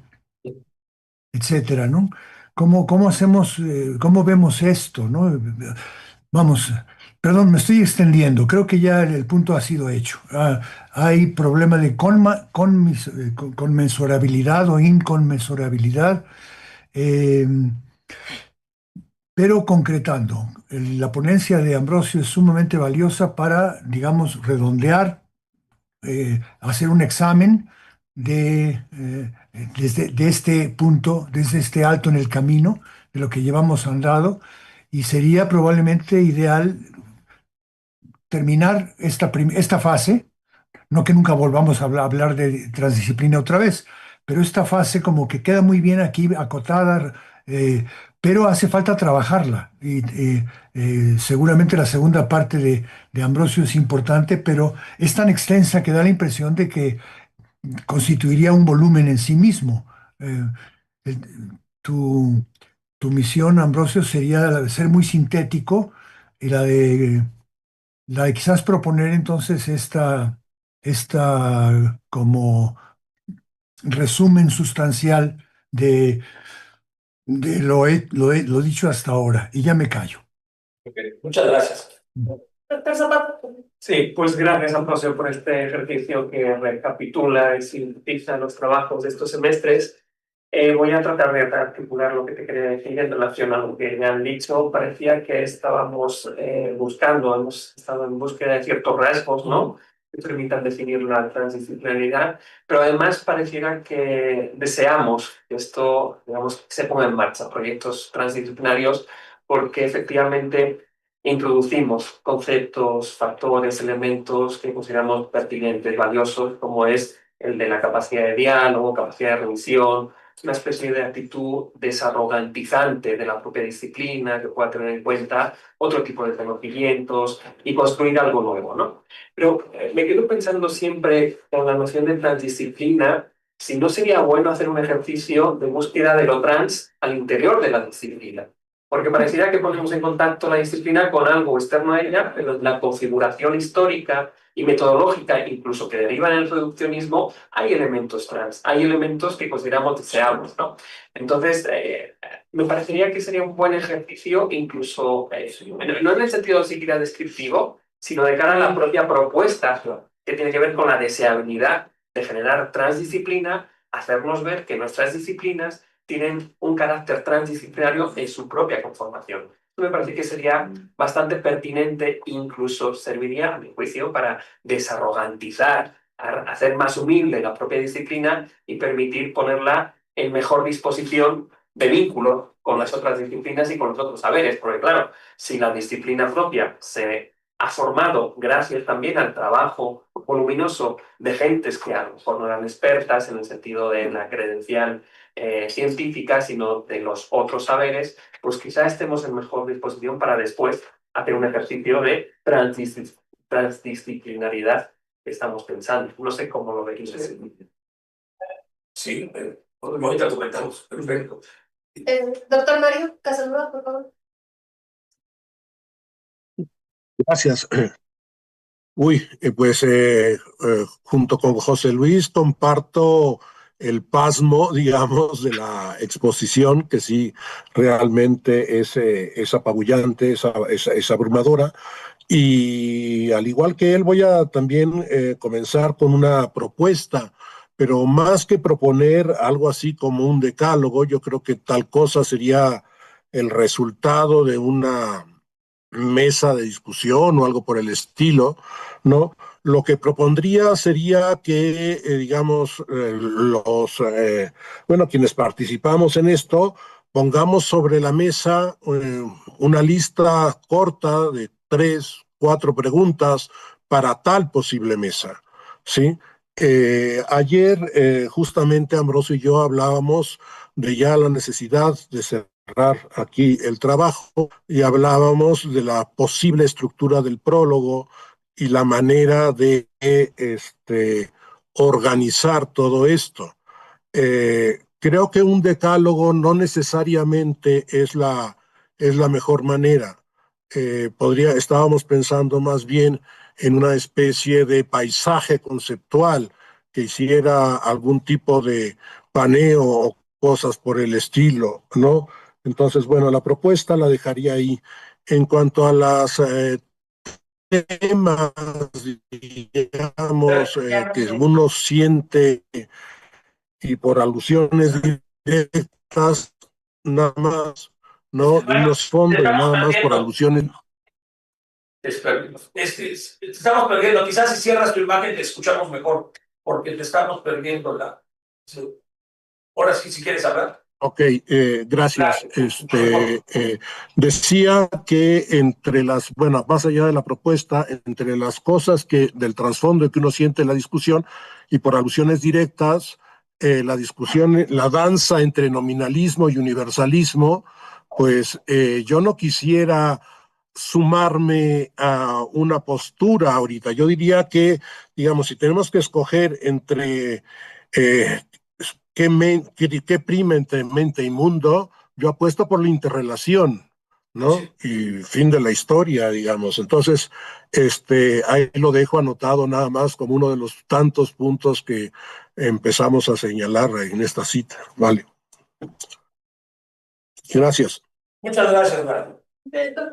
etcétera, ¿no? ¿Cómo hacemos, cómo vemos esto, ¿no? Vamos, perdón, me estoy extendiendo, creo que ya el punto ha sido hecho. Hay problema de conmensurabilidad o inconmensurabilidad, eh, pero concretando, la ponencia de Ambrosio es sumamente valiosa para, digamos, redondear, hacer un examen de este punto, desde este alto en el camino, de lo que llevamos andado, y sería probablemente ideal terminar esta fase, no que nunca volvamos a hablar de transdisciplina otra vez, pero esta fase como que queda muy bien aquí acotada, pero hace falta trabajarla. Y seguramente la segunda parte de Ambrosio es importante, pero es tan extensa que da la impresión de que constituiría un volumen en sí mismo. Eh, el- tu, tu misión, Ambrosio, sería la de ser muy sintético y la de quizás proponer entonces esta como resumen sustancial de lo dicho hasta ahora. Y ya me callo. Ok, muchas gracias. Doctor Zapata. Sí, pues gracias, Ambrosio, por este ejercicio que recapitula y sintetiza los trabajos de estos semestres. Voy a tratar de articular lo que te quería decir en relación a lo que ya han dicho. Parecía que estábamos buscando, hemos estado en búsqueda de ciertos rasgos, ¿no?, que permitan definir la transdisciplinaridad, pero además pareciera que deseamos que esto, digamos, se ponga en marcha, proyectos transdisciplinarios, porque efectivamente introducimos conceptos, factores, elementos que consideramos pertinentes, valiosos, como es el de la capacidad de diálogo, capacidad de revisión, una especie de actitud desarrogantizante de la propia disciplina que pueda tener en cuenta otro tipo de conocimientos y construir algo nuevo, ¿no? Pero me quedo pensando siempre con la noción de transdisciplina, si no sería bueno hacer un ejercicio de búsqueda de lo trans al interior de la disciplina. Porque pareciera que ponemos en contacto la disciplina con algo externo a ella, pero en la configuración histórica y metodológica, incluso que deriva en el reduccionismo, hay elementos trans, hay elementos que consideramos deseables, ¿no? Entonces, me parecería que sería un buen ejercicio, incluso, no en el sentido siquiera descriptivo, sino de cara a la propia propuesta, que tiene que ver con la deseabilidad de generar transdisciplina, hacernos ver que nuestras disciplinas tienen un carácter transdisciplinario en su propia conformación. Esto me parece que sería bastante pertinente, incluso serviría, a mi juicio, para desarrogantizar, hacer más humilde la propia disciplina y permitir ponerla en mejor disposición de vínculo con las otras disciplinas y con los otros saberes. Porque claro, si la disciplina propia se ha formado gracias también al trabajo voluminoso de gentes que a lo mejor no eran expertas en el sentido de la credencial científica, sino de los otros saberes, pues quizá estemos en mejor disposición para después hacer un ejercicio de transdisciplinaridad que estamos pensando. No sé cómo lo veis. Sí, ahorita comentamos. Perfecto. Doctor Mario Casanova, por favor. Gracias. Junto con José Luis comparto el pasmo, digamos, de la exposición, que sí, realmente es apabullante, es abrumadora. Y al igual que él, voy a también comenzar con una propuesta, pero más que proponer algo así como un decálogo, yo creo que tal cosa sería el resultado de una mesa de discusión o algo por el estilo, ¿no? Lo que propondría sería que, digamos, quienes participamos en esto, pongamos sobre la mesa una lista corta de 3, 4 preguntas para tal posible mesa, ¿sí? Ayer, justamente Ambrosio y yo hablábamos de ya la necesidad de cerrar aquí el trabajo y hablábamos de la posible estructura del prólogo y la manera de organizar todo esto. Creo que un decálogo no necesariamente es la mejor manera. Estábamos pensando más bien en una especie de paisaje conceptual que hiciera algún tipo de paneo o cosas por el estilo, ¿no? Entonces, bueno, la propuesta la dejaría ahí. En cuanto a las temas, digamos, que uno siente y por alusiones directas, nada más, no de unos fondos, nada más por alusiones. Estamos perdiendo, quizás si cierras tu imagen te escuchamos mejor, porque te estamos perdiendo Ahora sí, si quieres hablar. Ok, gracias. Decía que más allá de la propuesta, entre las cosas del trasfondo que uno siente en la discusión y por alusiones directas, la discusión, la danza entre nominalismo y universalismo, pues yo no quisiera sumarme a una postura ahorita. Yo diría que, digamos, si tenemos que escoger entre qué prima entre mente y mundo, yo apuesto por la interrelación, ¿no? Y fin de la historia, digamos. Entonces, ahí lo dejo anotado nada más como uno de los tantos puntos que empezamos a señalar en esta cita. Vale. Gracias. Muchas gracias, Eduardo.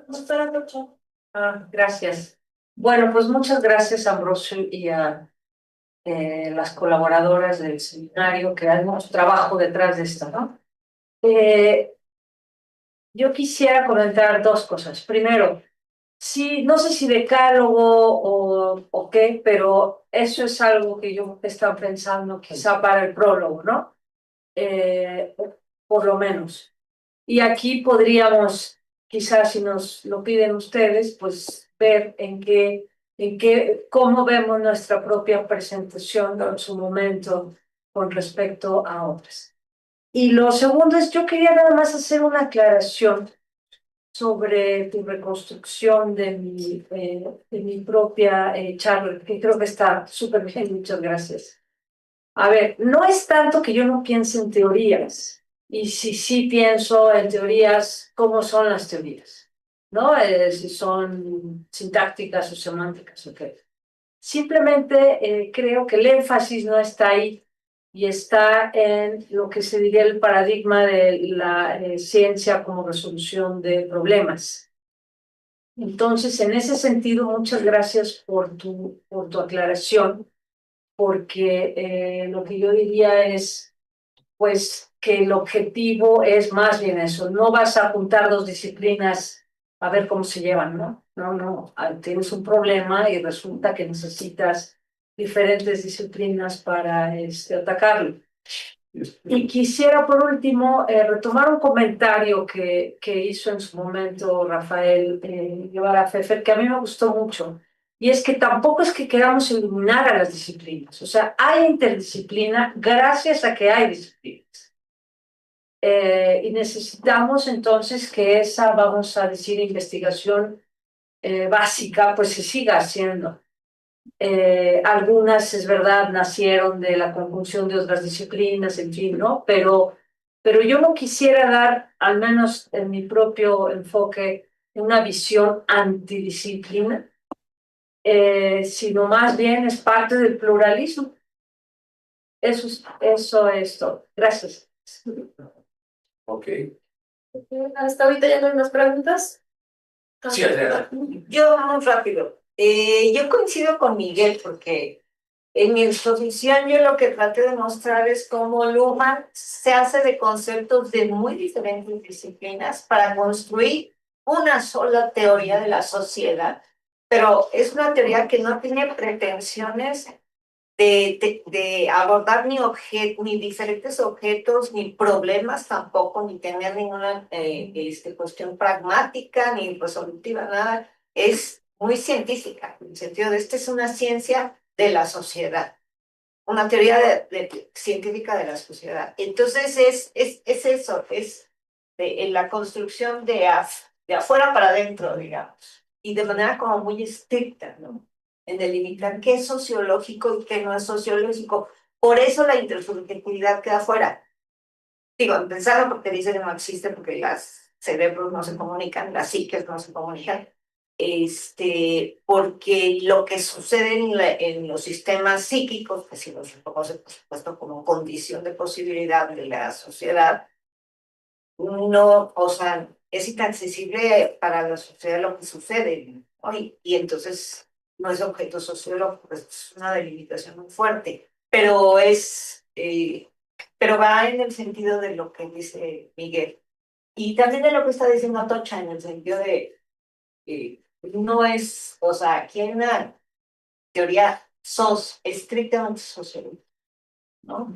Doctora Rocha. Gracias. Bueno, pues muchas gracias, Ambrosio, y a las colaboradoras del seminario, que hay mucho trabajo detrás de esto, ¿no? Yo quisiera comentar dos cosas. Primero, sí, no sé si decálogo o qué, pero eso es algo que yo he estado pensando quizá para el prólogo, ¿no? Por lo menos. Y aquí podríamos, quizás si nos lo piden ustedes, pues ver cómo vemos nuestra propia presentación en su momento con respecto a otras. Y lo segundo es, yo quería nada más hacer una aclaración sobre tu reconstrucción de mi propia charla, que creo que está súper bien, muchas gracias. A ver, no es tanto que yo no piense en teorías, y si sí pienso en teorías, ¿cómo son las teorías? ¿No? Si son sintácticas o semánticas, ok. Simplemente creo que el énfasis no está ahí y está en lo que se diría el paradigma de la ciencia como resolución de problemas. Entonces, en ese sentido, muchas gracias por tu aclaración, porque lo que yo diría es, pues, que el objetivo es más bien eso. No vas a juntar dos disciplinas a ver cómo se llevan, ¿no? No. Tienes un problema y resulta que necesitas diferentes disciplinas para atacarlo. Y quisiera, por último, retomar un comentario que hizo en su momento Rafael Guevara Pfeffer, que a mí me gustó mucho. Y es que tampoco es que queramos eliminar a las disciplinas. O sea, hay interdisciplina gracias a que hay disciplinas. Y necesitamos entonces que esa, vamos a decir, investigación básica, pues se siga haciendo. Algunas, es verdad, nacieron de la conjunción de otras disciplinas, en fin, ¿no? Pero yo no quisiera dar, al menos en mi propio enfoque, una visión antidisciplina, sino más bien es parte del pluralismo. Eso es todo. Gracias. Ok. Hasta ahorita ya no hay más preguntas. Sí, Adriana. Yo muy rápido. Yo coincido con Miguel porque en mi exposición yo lo que traté de mostrar es cómo Luhmann se hace de conceptos de muy diferentes disciplinas para construir una sola teoría de la sociedad, pero es una teoría que no tiene pretensiones de abordar ni diferentes objetos, ni problemas tampoco, ni tener ninguna cuestión pragmática, ni resolutiva, nada. Es muy científica, en el sentido de esta es una ciencia de la sociedad, una teoría científica de la sociedad. Entonces es eso, es en la construcción de afuera para adentro, digamos, y de manera como muy estricta, ¿no? En delimitar qué es sociológico y qué no es sociológico. Por eso la intersubjetividad queda fuera. Digo, empezando porque dice que no existe, porque los cerebros no se comunican, las psiques no se comunican, porque lo que sucede en los sistemas psíquicos, que si los reconoce, por supuesto, como condición de posibilidad de la sociedad, no, o sea, es inaccesible para la sociedad lo que sucede, ¿no? Y entonces no es objeto sociológico, es una delimitación muy fuerte, pero pero va en el sentido de lo que dice Miguel. Y también de lo que está diciendo Atocha, en el sentido de no es, o sea, aquí hay una teoría estrictamente sociológica, ¿no?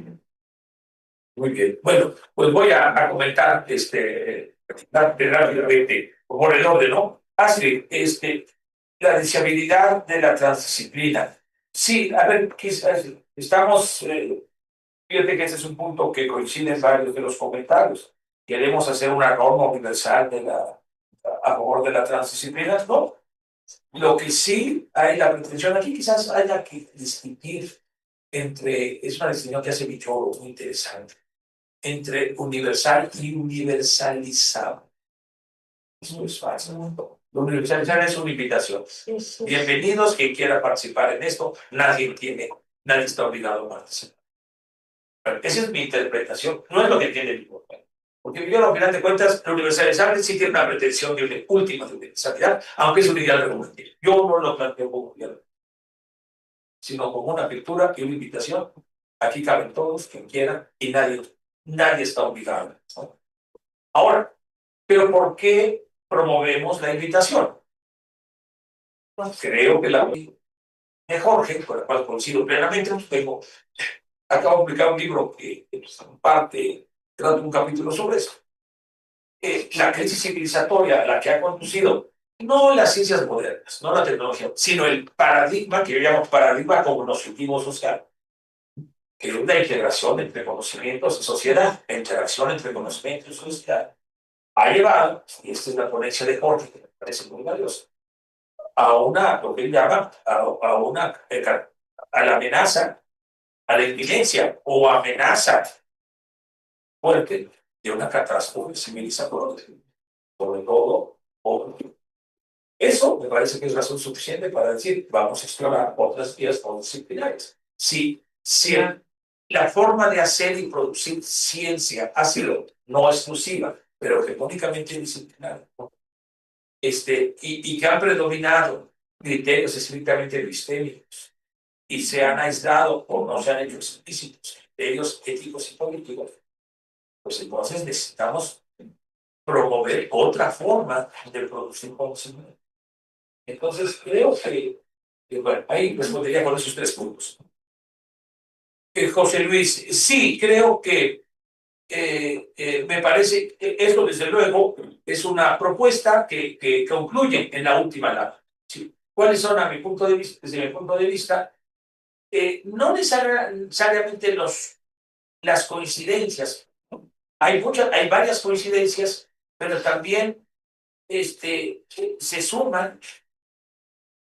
Muy bien. Bueno, pues voy a comentar rápidamente, por el orden, ¿no? Así, la deseabilidad de la transdisciplina. Sí, a ver, quizás estamos, fíjate que ese es un punto que coincide en varios de los comentarios. Queremos hacer una norma universal a favor de la transdisciplina, ¿no? Lo que sí hay la pretensión aquí, quizás haya que distinguir es una distinción que hace Bichoro muy interesante, entre universal y universalizado. Eso es fácil. Lo universalizar es una invitación. Bienvenidos, quien quiera participar en esto, nadie está obligado a participar. Pero esa es mi interpretación, no es lo que tiene el gobierno. Porque yo, al final de cuentas, lo universalizable sí tiene una pretensión de una última universalidad, aunque es un ideal regulativo. Yo no lo planteo como ideal, sino como una apertura y una invitación. Aquí caben todos, quien quiera, y nadie está obligado, ¿no? Ahora, ¿pero por qué promovemos la invitación? Pues creo que la de Jorge, con la cual coincido plenamente, acabo de publicar un libro que en parte trata un capítulo sobre eso. La crisis civilizatoria, la que ha conducido no las ciencias modernas, no la tecnología, sino el paradigma que yo llamo paradigma cognitivo social, que es una integración entre conocimientos y sociedad, la interacción entre conocimientos y sociedad, ha llevado, y esta es la ponencia de Jorge, que me parece muy valiosa, a una, lo que él llama, a la amenaza, a la inminencia o amenaza fuerte de una catástrofe civilizatoria, sobre todo. Eso me parece que es razón suficiente para decir, vamos a explorar otras vías disciplinares. Si la forma de hacer y producir ciencia ha sido no exclusiva, pero hegemónicamente disciplinaria, y que han predominado criterios estrictamente epistémicos y se han aislado o no se han hecho explícitos criterios éticos y políticos, pues entonces necesitamos promover otra forma de producir conocimiento. Entonces creo que bueno, ahí respondería con esos 3 puntos. José Luis, sí, creo que me parece que esto, desde luego, es una propuesta que concluye en la última lámina. ¿Sí? ¿Cuáles son, a mi punto de vista, desde mi punto de vista? No necesariamente las coincidencias. Hay varias coincidencias, pero también se suman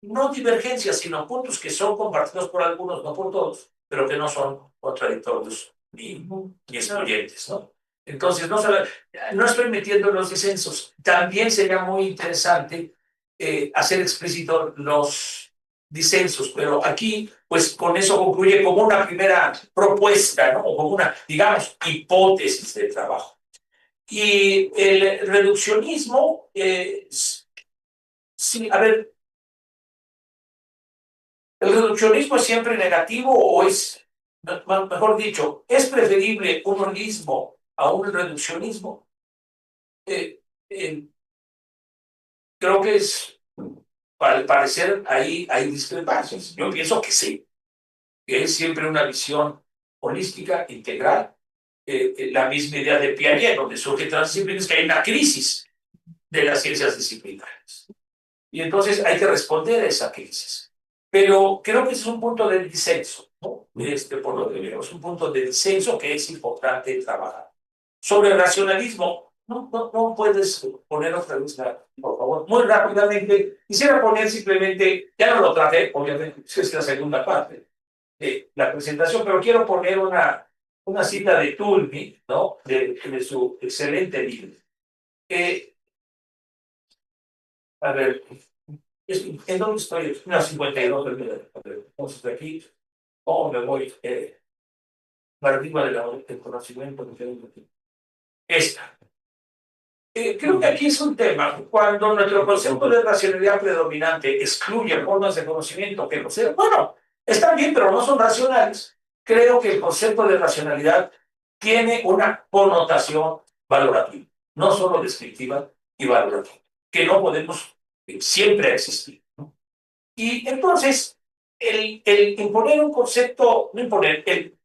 no divergencias, sino puntos que son compartidos por algunos, no por todos, pero que no son contradictorios ni excluyentes, ¿no? Entonces, no estoy metiendo los disensos. También sería muy interesante hacer explícito los disensos, pero aquí, pues con eso concluye como una primera propuesta, ¿no? O como una, digamos, hipótesis de trabajo. Y el reduccionismo, sí, a ver, ¿el reduccionismo es siempre negativo o es, mejor dicho, es preferible un holismo a un reduccionismo? Creo que al parecer ahí hay discrepancias. Yo pienso que sí, que es siempre una visión holística, integral, la misma idea de Piaget, donde surge transdisciplinas, que hay una crisis de las ciencias disciplinarias. Y entonces hay que responder a esa crisis. Pero creo que ese es un punto de disenso, ¿no? Por lo que veo, es un punto de disenso que es importante trabajar. Sobre el racionalismo, no puedes poner otra vez, por favor, muy rápidamente. Quisiera poner simplemente, ya no lo traté, obviamente, es la segunda parte de la presentación, pero quiero poner una cita de Tulby, ¿no? De su excelente libro. A ver, ¿en dónde estoy? Una 52 entonces de aquí, me voy? Paradigma del conocimiento. Esta. Creo que aquí es un tema, cuando nuestro concepto de racionalidad predominante excluye formas de conocimiento que no sean, bueno, están bien, pero no son racionales. Creo que el concepto de racionalidad tiene una connotación valorativa, no solo descriptiva y valorativa, que no podemos siempre existir, ¿no? Y entonces, el imponer un concepto, no imponer, el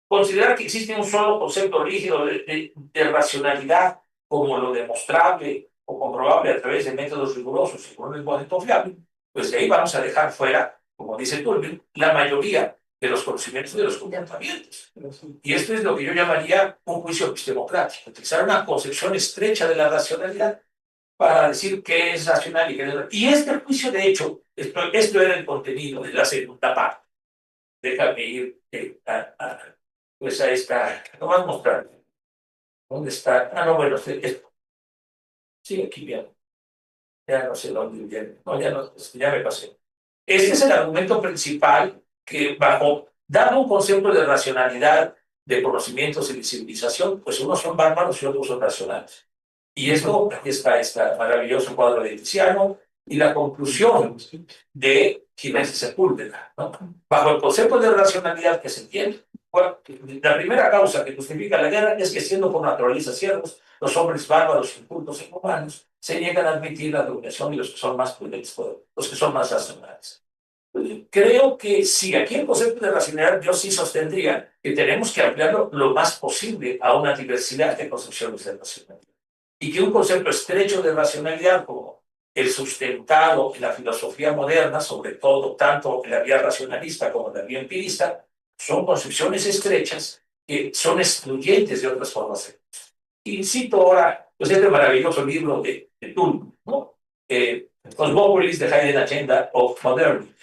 considerar que existe un solo concepto rígido de racionalidad, como lo demostrable o comprobable a través de métodos rigurosos y con un lenguaje confiable, pues de ahí vamos a dejar fuera, como dice Tulby, la mayoría de los conocimientos y de los comportamientos. Y esto es lo que yo llamaría un juicio epistemocrático, utilizar una concepción estrecha de la racionalidad para decir qué es racional y qué no es racional. Y este juicio, de hecho, esto era el contenido de la segunda parte. Déjame ir Pues ahí está. No vas a mostrar. ¿Dónde está? Ah, no, bueno, sí, aquí bien. Ya no sé dónde viene. No, ya no, ya me pasé. Este es el argumento principal que dando un concepto de racionalidad, de conocimientos y de civilización, pues unos son bárbaros y otros son racionales. Y esto, aquí está este maravilloso cuadro de Tiziano y la conclusión de Ginés y Sepúlveda, ¿no? Bajo el concepto de racionalidad que se entiende, la primera causa que justifica la guerra es que, siendo por naturaleza ciertos, los hombres bárbaros, incultos e inhumanos se niegan a admitir la dominación de los que son más prudentes, los que son más racionales. Creo que sí, aquí el concepto de racionalidad yo sí sostendría que tenemos que ampliarlo lo más posible a una diversidad de concepciones de racionalidad. Y que un concepto estrecho de racionalidad como el sustentado en la filosofía moderna, sobre todo tanto en la vía racionalista como en la vía empirista, son concepciones estrechas que son excluyentes de otras formas de pensar. Y cito ahora pues, este maravilloso libro de Tull, ¿no? Cosmopolis, the Hidden Agenda of Modernity.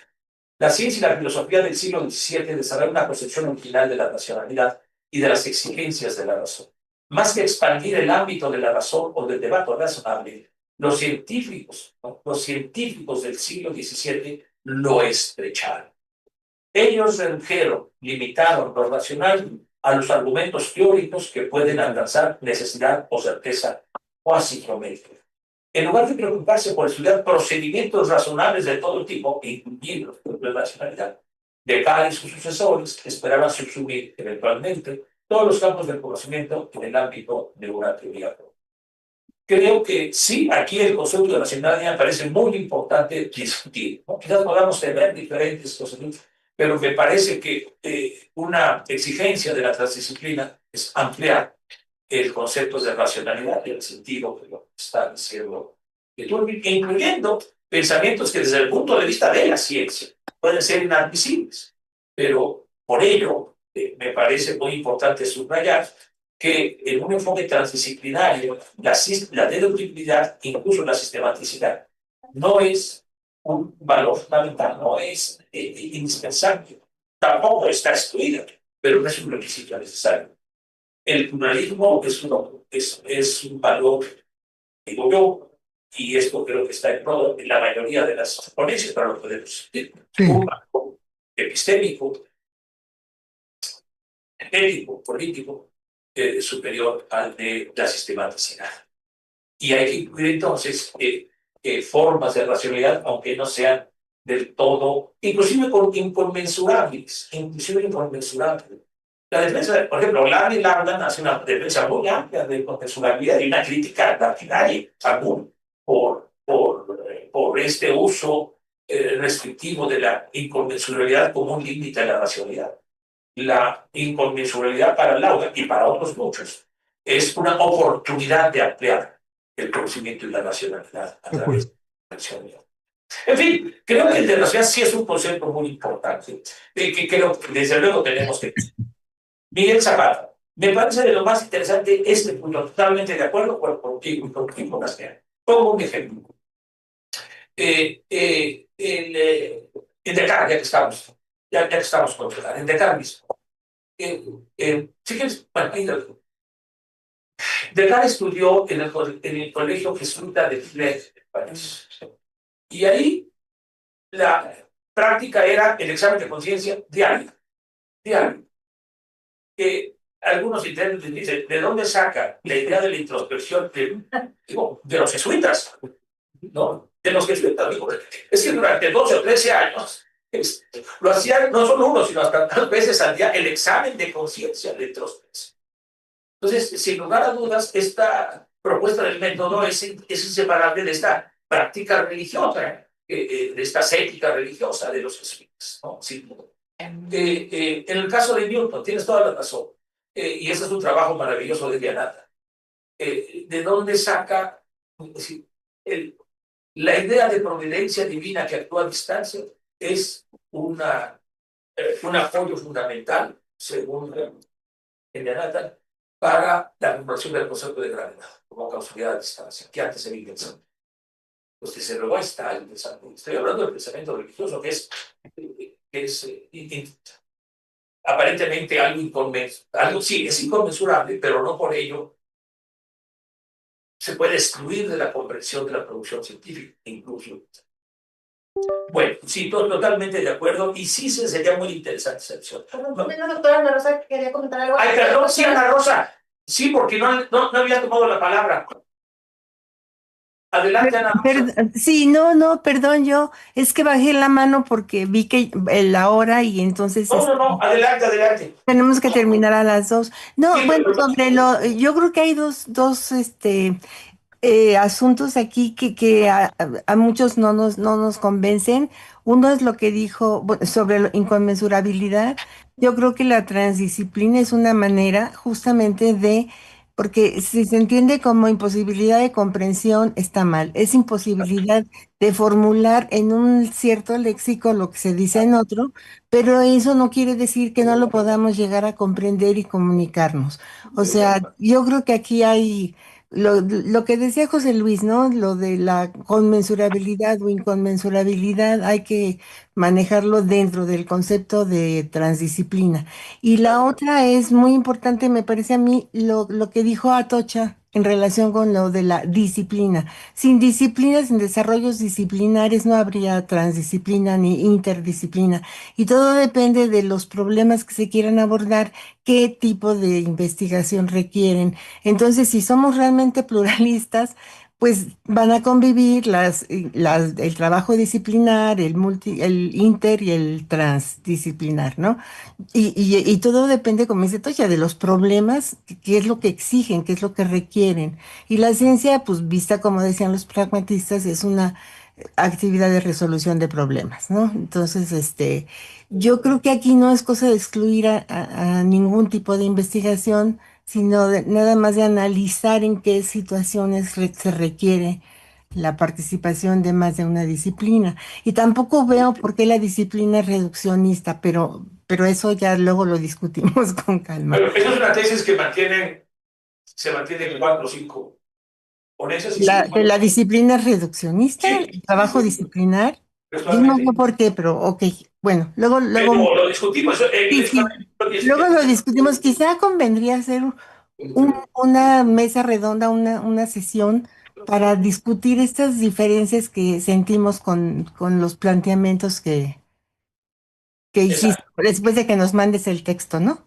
La ciencia y la filosofía del siglo XVII desarrollan una concepción original de la racionalidad y de las exigencias de la razón. Más que expandir el ámbito de la razón o del debate razonable, los científicos del siglo XVII lo estrecharon. Ellos redujeron, limitaron lo racional a los argumentos teóricos que pueden alcanzar necesidad o certeza cuasi geométrica. En lugar de preocuparse por estudiar procedimientos razonables de todo tipo, incluidos los de racionalidad, Descartes y sus sucesores esperaban subsumir eventualmente todos los campos del conocimiento en el ámbito de una teoría propia. Creo que sí, aquí el concepto de racionalidad me parece muy importante discutir, ¿no? Quizás podamos tener diferentes conceptos, pero me parece que una exigencia de la transdisciplina es ampliar el concepto de racionalidad y el sentido de lo que está diciendo, incluyendo pensamientos que desde el punto de vista de la ciencia pueden ser inadmisibles. Pero por ello me parece muy importante subrayar que en un enfoque transdisciplinario la deductibilidad, incluso la sistematicidad, no es un valor fundamental, no es indispensable. Tampoco está excluida, pero no es un requisito necesario. El pluralismo es un valor, digo yo, y esto creo que está en la mayoría de las ponencias, para lo podemos decir. Sí. Un valor epistémico, ético, político, superior al de la sistematicidad. Y hay que incluir entonces formas de racionalidad, aunque no sean del todo, inclusive inconmensurables, La defensa, por ejemplo, Larry Lamdan hace una defensa muy amplia de inconmensurabilidad y una crítica partidaria aún por este uso restrictivo de la inconmensurabilidad como un límite a la racionalidad. La inconmensurabilidad para Lauda y para otros muchos es una oportunidad de ampliar el conocimiento y la racionalidad a través de la racionalidad. En fin, creo que el de racionalidad sí es un concepto muy importante, que creo que desde luego tenemos que... Miguel Zapata, me parece de lo más interesante este punto, totalmente de acuerdo contigo y con Castellano. Pongo un ejemplo. En Descartes, ya que estamos con Descartes, en Descartes mismo. Si quieres, bueno, Descartes estudió en el colegio jesuita de Fleck, París. Y ahí la práctica era el examen de conciencia diario. Algunos intentan dicen, ¿de dónde saca la idea de la introspección de los jesuitas? ¿No? De los jesuitas. Digo, es que durante 12 o 13 años lo hacían no solo uno, sino hasta 3 veces al día el examen de conciencia de introspección. Entonces, sin lugar a dudas, esta propuesta del método es inseparable de esta práctica religiosa, de esta ética religiosa de los jesuitas, ¿no? Sin duda. En el caso de Newton, tienes toda la razón, y ese es un trabajo maravilloso de Gianata. ¿De dónde saca la idea de providencia divina que actúa a distancia? Es un apoyo fundamental, según Gianata, para la formulación del concepto de gravedad como causalidad a distancia, que antes era impensable. Pues desde luego está el pensamiento. Estoy hablando del pensamiento religioso, que es aparentemente algo inconmensurable, algo sí, es inconmensurable, pero no por ello se puede excluir de la comprensión de la producción científica, incluso. Bueno, sí, totalmente de acuerdo, y sí sería muy interesante esa opción. La doctora Ana Rosa quería comentar algo. Ay, perdón, sí, Ana Rosa, sí, porque no había tomado la palabra. Adelante, Ana Rosa. Sí, no, perdón, yo es que bajé la mano porque vi que la hora y entonces No, adelante. tenemos que terminar a las 2. No, Sí, bueno, pero yo creo que hay dos asuntos aquí que a muchos no nos convencen. Uno es lo que dijo bueno, sobre la inconmensurabilidad. Yo creo que la transdisciplina es una manera justamente porque si se entiende como imposibilidad de comprensión, está mal. Es imposibilidad de formular en un cierto léxico lo que se dice en otro, pero eso no quiere decir que no lo podamos llegar a comprender y comunicarnos. O sea, yo creo que aquí hay lo que decía José Luis, ¿no? Lo de la conmensurabilidad o inconmensurabilidad, hay que manejarlo dentro del concepto de transdisciplina. Y la otra es muy importante, me parece a mí, lo que dijo Atocha en relación con lo de la disciplina. Sin disciplina, sin desarrollos disciplinares, no habría transdisciplina ni interdisciplina. Y todo depende de los problemas que se quieran abordar, qué tipo de investigación requieren. Entonces, si somos realmente pluralistas, pues van a convivir el trabajo disciplinar, el inter y el transdisciplinar, ¿no? Y todo depende, como dice Toya, de los problemas, qué es lo que exigen, qué es lo que requieren. Y la ciencia, pues vista como decían los pragmatistas, es una actividad de resolución de problemas, ¿no? Entonces, yo creo que aquí no es cosa de excluir a ningún tipo de investigación, sino nada más de analizar en qué situaciones se requiere la participación de más de una disciplina. Y tampoco veo por qué la disciplina es reduccionista, pero eso ya luego lo discutimos con calma. Pero esa es una tesis que se mantiene en 4 o 5 ponencias y sí. La disciplina es reduccionista, Sí, el trabajo disciplinar. Yo no textualmente. sé por qué, pero ok. Bueno, Pero lo discutimos, sí, sí. Luego lo discutimos. Quizá convendría hacer una mesa redonda, una sesión para discutir estas diferencias que sentimos con los planteamientos que hiciste Exacto. después de que nos mandes el texto, ¿no?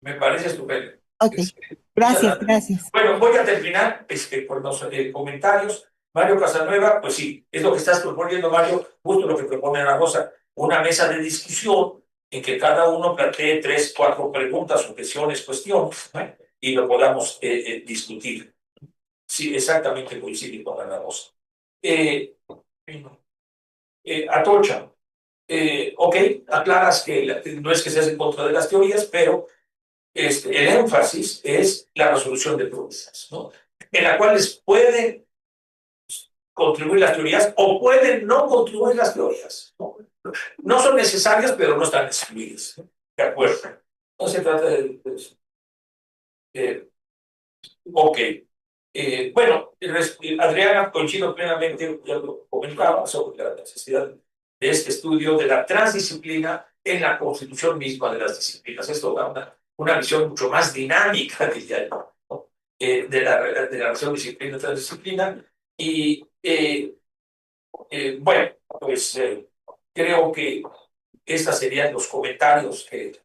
Me parece estupendo. Ok. Muchas Gracias, gracias. gracias. Bueno, voy a terminar por los comentarios. Mario Casanueva, pues sí, es lo que estás proponiendo, Mario, justo lo que propone Ana Rosa, una mesa de discusión en que cada uno plantee 3, 4 preguntas, objeciones, cuestiones, ¿no? Y lo podamos discutir. Sí, exactamente coincide con Ana Rosa. Atocha, ok, aclaras que no es que seas en contra de las teorías, pero el énfasis es la resolución de problemas, ¿no? En la cual pueden contribuir las teorías o pueden no contribuir las teorías, ¿no? No son necesarias, pero no están excluidas, ¿no? De acuerdo. No se trata de eso. Ok. Bueno, Adriana, coincido plenamente, ya lo comentaba, sobre la necesidad de este estudio de la transdisciplina en la constitución misma de las disciplinas. Esto da una visión mucho más dinámica, diría yo, ¿no? De la relación disciplina-transdisciplina. Y bueno, pues creo que estos serían los comentarios que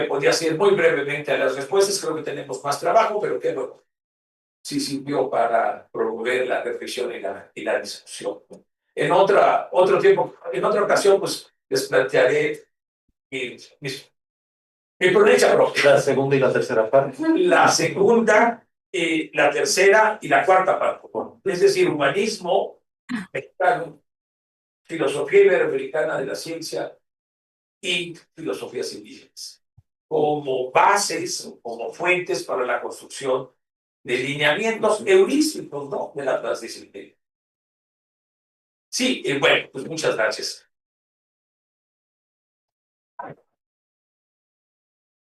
podría hacer muy brevemente a las respuestas. Creo que tenemos más trabajo, pero que bueno, sí sirvió para promover la reflexión y la discusión. En otro tiempo, en otra ocasión, pues les plantearé mi pronuncia propia. La segunda y la tercera parte. La segunda, la tercera y la cuarta parte. Es decir, humanismo mexicano, filosofía iberoamericana de la ciencia y filosofías indígenas, como bases, como fuentes para la construcción de lineamientos heurísticos, ¿no? De la transdisciplina. Sí, bueno, pues muchas gracias.